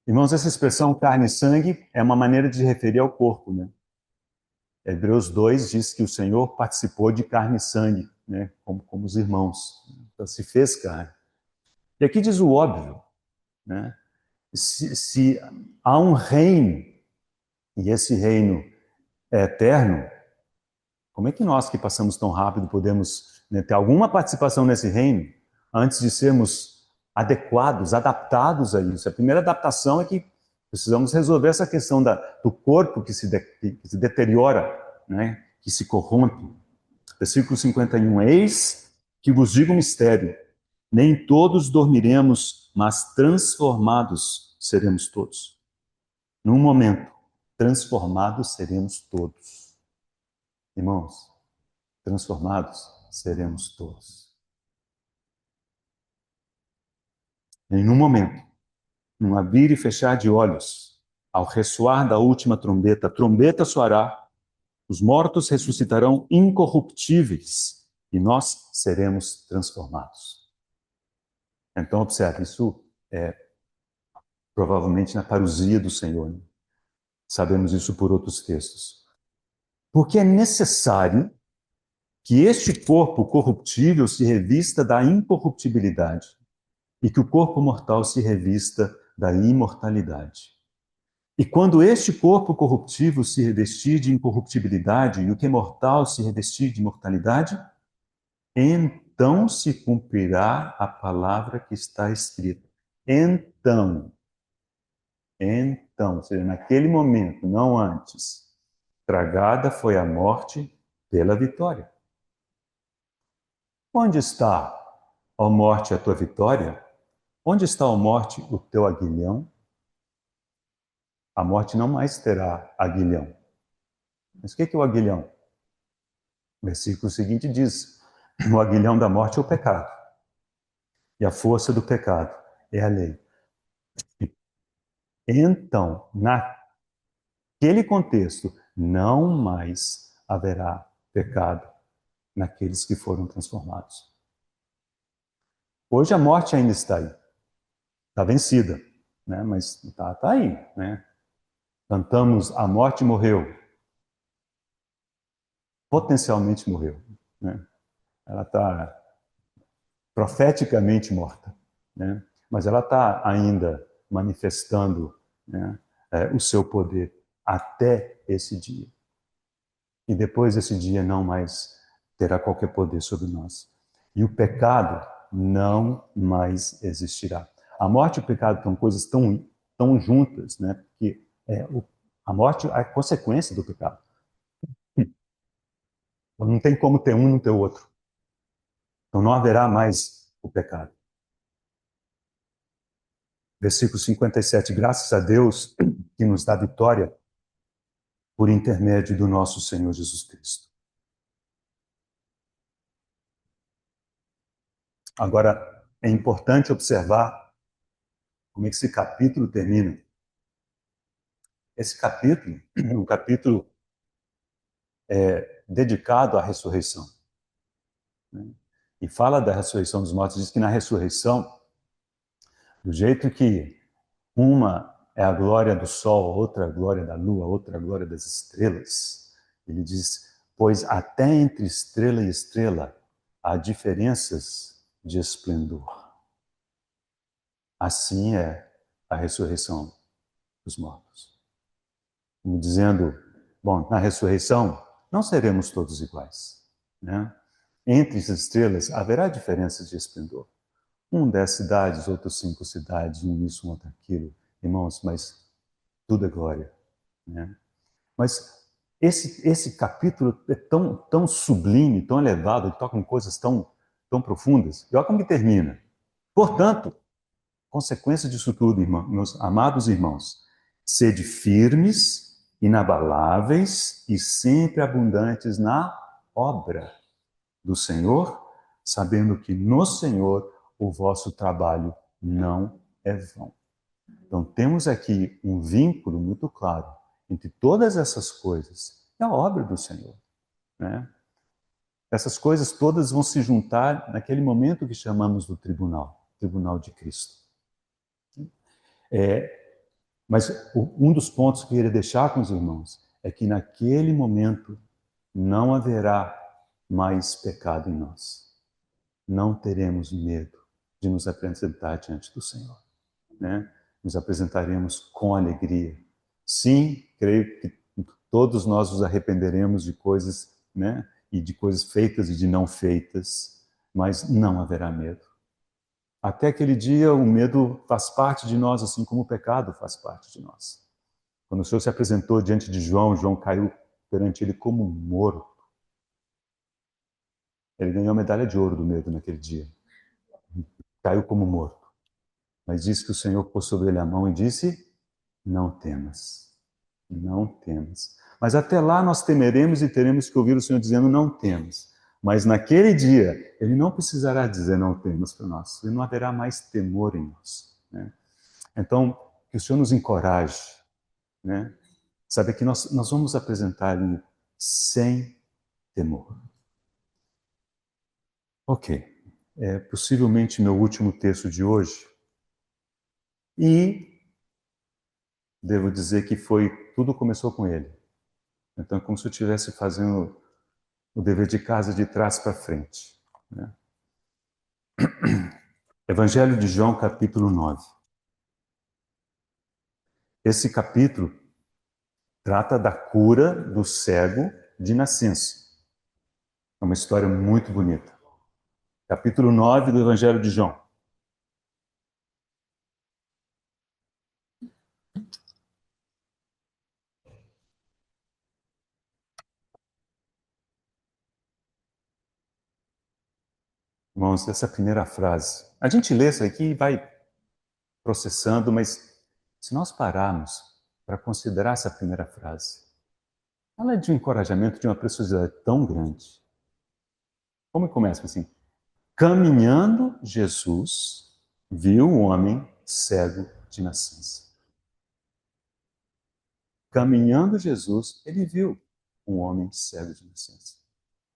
S2: Irmãos, essa expressão carne e sangue é uma maneira de referir ao corpo, né? Hebreus 2 diz que o Senhor participou de carne e sangue, né? Como os irmãos. Então, se fez carne. E aqui diz o óbvio, né? Se há um reino, e esse reino é eterno, como é que nós que passamos tão rápido podemos, né, ter alguma participação nesse reino antes de sermos adequados, adaptados a isso? A primeira adaptação é que precisamos resolver essa questão do corpo que se deteriora, né, que se corrompe. Versículo 51. Eis que vos digo um mistério. Nem todos dormiremos, mas transformados seremos todos. Num momento, transformados seremos todos. Irmãos, transformados seremos todos. Em um momento, num abrir e fechar de olhos, ao ressoar da última trombeta, a trombeta soará, os mortos ressuscitarão incorruptíveis e nós seremos transformados. Então, observe, isso é provavelmente na parousia do Senhor. Né? Sabemos isso por outros textos. Porque é necessário que este corpo corruptível se revista da incorruptibilidade e que o corpo mortal se revista da imortalidade. E quando este corpo corruptível se revestir de incorruptibilidade e o que é mortal se revestir de imortalidade, então se cumprirá a palavra que está escrita. Então, ou seja, naquele momento, não antes, tragada foi a morte pela vitória. Onde está, ó morte, a tua vitória? Onde está, ó morte, o teu aguilhão? A morte não mais terá aguilhão. Mas o que é o aguilhão? O versículo seguinte diz: o aguilhão da morte é o pecado. E a força do pecado é a lei. Então, naquele contexto, não mais haverá pecado naqueles que foram transformados. Hoje a morte ainda está aí. Está vencida, né? Mas está aí, né? Cantamos A Morte Morreu. Potencialmente morreu, né? Ela está profeticamente morta, né? Mas ela está ainda manifestando, né, o seu poder até esse dia. E depois desse dia não mais terá qualquer poder sobre nós. E o pecado não mais existirá. A morte e o pecado são coisas tão juntas, né? Porque a morte é a consequência do pecado. Não tem como ter um e não ter o outro. Então não haverá mais o pecado. Versículo 57. Graças a Deus que nos dá vitória por intermédio do nosso Senhor Jesus Cristo. Agora, é importante observar como é que esse capítulo termina. Esse capítulo é um capítulo dedicado à ressurreição. Né? E fala da ressurreição dos mortos. Diz que na ressurreição, do jeito que uma é a glória do sol, outra a glória da lua, outra a glória das estrelas, ele diz, pois até entre estrela e estrela há diferenças de esplendor. Assim é a ressurreição dos mortos. Como dizendo, bom, na ressurreição não seremos todos iguais, né? Entre as estrelas haverá diferenças de esplendor. Um 10 cidades, outros 5 cidades, um isso, um outro aquilo. Irmãos, mas tudo é glória, né? Mas esse capítulo é tão sublime, tão elevado, toca em coisas tão tão profundas. E olha como que termina. Portanto, consequência disso tudo, meus amados irmãos, sede firmes, inabaláveis e sempre abundantes na obra do Senhor, sabendo que no Senhor o vosso trabalho não é vão. Então temos aqui um vínculo muito claro entre todas essas coisas e a obra do Senhor, né? Essas coisas todas vão se juntar naquele momento que chamamos do tribunal de Cristo. Mas um dos pontos que eu queria deixar com os irmãos é que naquele momento não haverá mais pecado em nós. Não teremos medo de nos apresentar diante do Senhor, né? Nos apresentaremos com alegria. Sim, creio que todos nós nos arrependeremos de coisas, né? E de coisas feitas e de não feitas, mas não haverá medo. Até aquele dia, o medo faz parte de nós, assim como o pecado faz parte de nós. Quando o Senhor se apresentou diante de João, João caiu perante ele como morto. Ele ganhou a medalha de ouro do medo naquele dia. Caiu como morto. Mas disse que o Senhor pôs sobre ele a mão e disse: não temas, não temas. Mas até lá nós temeremos e teremos que ouvir o Senhor dizendo: não temas. Mas naquele dia, ele não precisará dizer não temas para nós. Ele não haverá mais temor em nós, né? Então, que o Senhor nos encoraje, né? Sabe que nós vamos apresentar ele sem temor. Ok. É possivelmente meu último texto de hoje. E devo dizer que tudo começou com ele. Então é como se eu estivesse fazendo o dever de casa de trás para frente, né? Evangelho de João, capítulo 9. Esse capítulo trata da cura do cego de nascença. É uma história muito bonita. Capítulo 9 do Evangelho de João. Irmãos, essa primeira frase. A gente lê isso aqui e vai processando, mas se nós pararmos para considerar essa primeira frase, ela é de um encorajamento, de uma preciosidade tão grande. Como começa assim? Caminhando, Jesus viu um homem cego de nascença. Caminhando Jesus, ele viu um homem cego de nascença.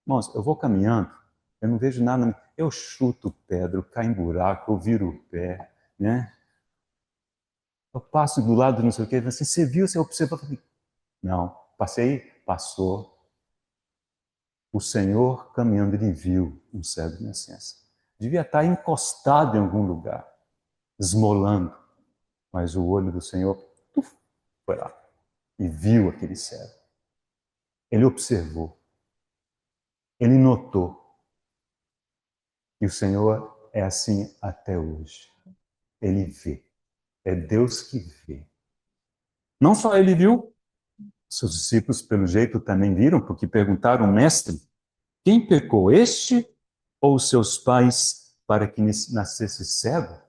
S2: Irmãos, eu vou caminhando, eu não vejo nada, eu chuto pedra, eu caio em buraco, eu viro o pé, né? Eu passo do lado de não sei o quê, assim, você viu, você observou? Não, passei, passou. O Senhor caminhando, ele viu um cego de nascença. Devia estar encostado em algum lugar, esmolando, mas o olho do Senhor foi lá e viu aquele cego. Ele observou, ele notou. E o Senhor é assim até hoje. Ele vê. É Deus que vê. Não só ele viu, seus discípulos, pelo jeito, também viram, porque perguntaram, mestre, quem pecou, este ou seus pais, para que nascesse cego?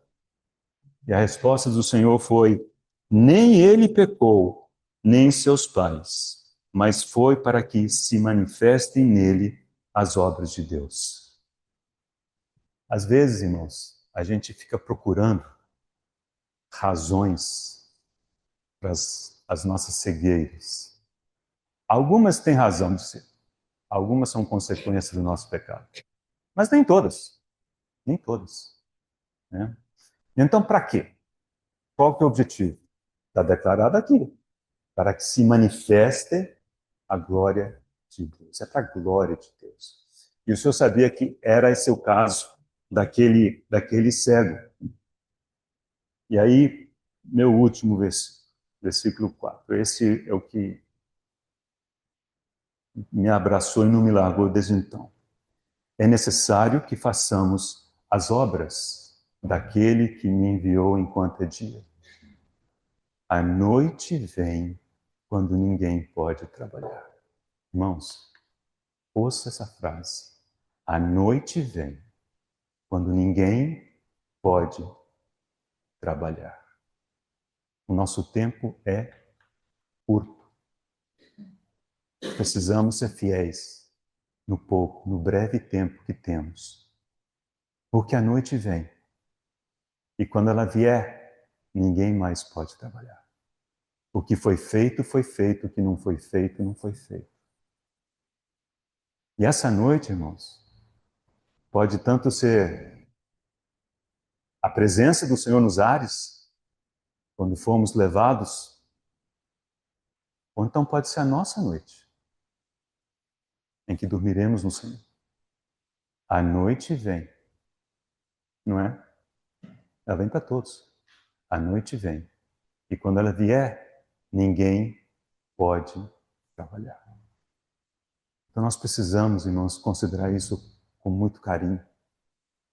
S2: E a resposta do Senhor foi, nem ele pecou, nem seus pais, mas foi para que se manifestem nele as obras de Deus. Às vezes, irmãos, a gente fica procurando razões para as nossas cegueiras. Algumas têm razão de ser, algumas são consequência do nosso pecado, mas nem todas, nem todas, né? Então, para quê? Qual que é o objetivo? Está declarado aqui, para que se manifeste a glória de Deus. É para a glória de Deus. E o senhor sabia que era esse o caso daquele cego. E aí, meu último versículo 4. Esse é o que me abraçou e não me largou desde então. É necessário que façamos as obras daquele que me enviou enquanto é dia. A noite vem quando ninguém pode trabalhar. Irmãos, ouça essa frase. A noite vem quando ninguém pode trabalhar. O nosso tempo é curto. Precisamos ser fiéis no pouco, no breve tempo que temos. Porque a noite vem. E quando ela vier, ninguém mais pode trabalhar. O que foi feito, foi feito. O que não foi feito, não foi feito. E essa noite, irmãos, pode tanto ser a presença do Senhor nos ares, quando fomos levados, ou então pode ser a nossa noite, em que dormiremos no Senhor. A noite vem, não é? Ela vem para todos. A noite vem. E quando ela vier, ninguém pode trabalhar. Então nós precisamos, irmãos, considerar isso com muito carinho.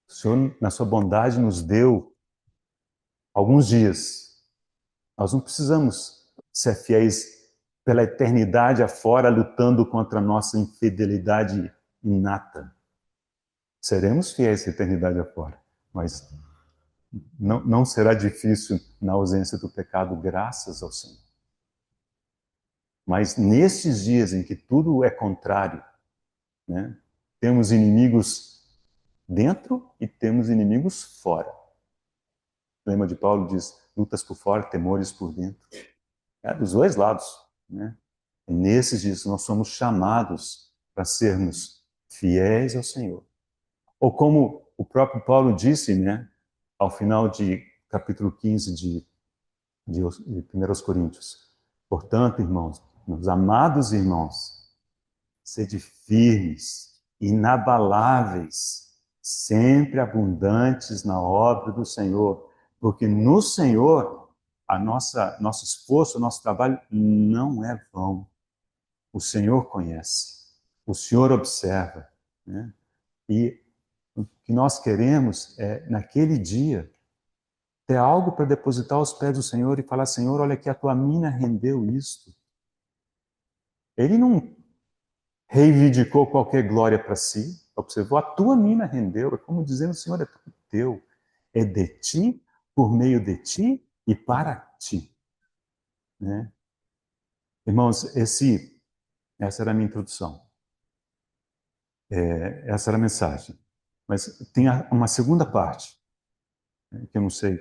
S2: O Senhor, na sua bondade, nos deu alguns dias. Nós não precisamos ser fiéis pela eternidade afora, lutando contra a nossa infidelidade inata. Seremos fiéis a eternidade afora, mas não será difícil na ausência do pecado, graças ao Senhor. Mas nesses dias em que tudo é contrário, né, temos inimigos dentro e temos inimigos fora. O lema de Paulo diz, lutas por fora, temores por dentro. É dos dois lados. Né? E nesses dias nós somos chamados para sermos fiéis ao Senhor. Ou como o próprio Paulo disse, né, ao final de capítulo 15 de 1 Coríntios. Portanto, irmãos, meus amados irmãos, sede firmes, inabaláveis, sempre abundantes na obra do Senhor, porque no Senhor nosso esforço, o nosso trabalho não é vão. O Senhor conhece, o Senhor observa, né? E o que nós queremos é, naquele dia, ter algo para depositar aos pés do Senhor e falar, Senhor, olha aqui, a tua mina rendeu isto. Ele não reivindicou qualquer glória para si, observou, a tua mina rendeu, é como dizendo, Senhor, é tudo teu, é de ti, por meio de ti e para ti. Né? Irmãos, essa era a minha introdução. Essa era a mensagem. Mas tem uma segunda parte, né, que eu não sei.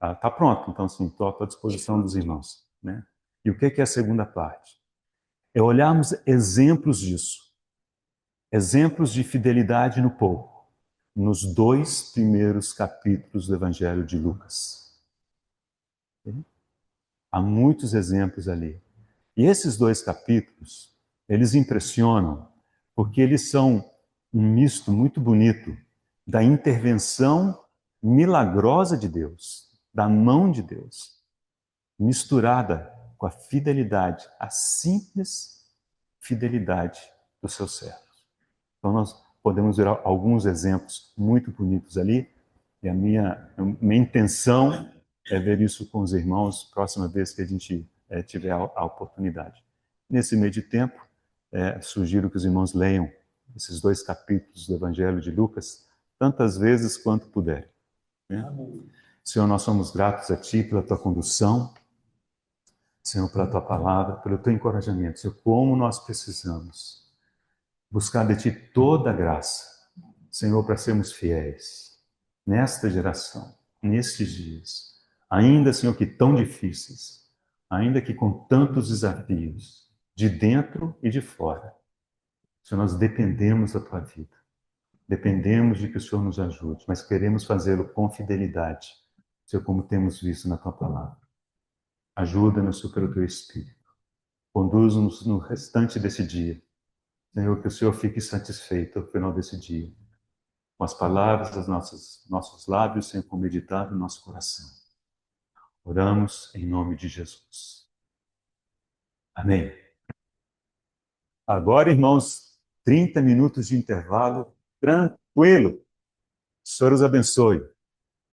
S2: Está pronto, então, sim, estou à disposição dos irmãos. Né? E o que é a segunda parte? É olharmos exemplos disso. Exemplos de fidelidade no pouco, nos 2 primeiros capítulos do Evangelho de Lucas. Há muitos exemplos ali. E esses 2 capítulos, eles impressionam, porque eles são um misto muito bonito da intervenção milagrosa de Deus, da mão de Deus, misturada com a fidelidade, a simples fidelidade dos seus servos. Então nós podemos ver alguns exemplos muito bonitos ali, e a minha intenção é ver isso com os irmãos próxima vez que a gente tiver a oportunidade. Nesse meio de tempo, sugiro que os irmãos leiam esses 2 capítulos do Evangelho de Lucas tantas vezes quanto puderem. Né? Senhor, nós somos gratos a Ti pela Tua condução, Senhor, pela Tua palavra, pelo Teu encorajamento. Senhor, como nós precisamos buscar de Ti toda a graça, Senhor, para sermos fiéis nesta geração, nestes dias, ainda, Senhor, que tão difíceis, ainda que com tantos desafios, de dentro e de fora. Senhor, nós dependemos da Tua vida, dependemos de que o Senhor nos ajude, mas queremos fazê-lo com fidelidade, Senhor, como temos visto na Tua palavra. Ajuda-nos, Senhor, pelo Teu Espírito. Conduz-nos no restante desse dia. Senhor, que o Senhor fique satisfeito ao final desse dia, com as palavras dos nossos lábios, Senhor, com meditar no nosso coração. Oramos em nome de Jesus. Amém. Agora, irmãos, 30 minutos de intervalo, tranquilo. O Senhor os abençoe.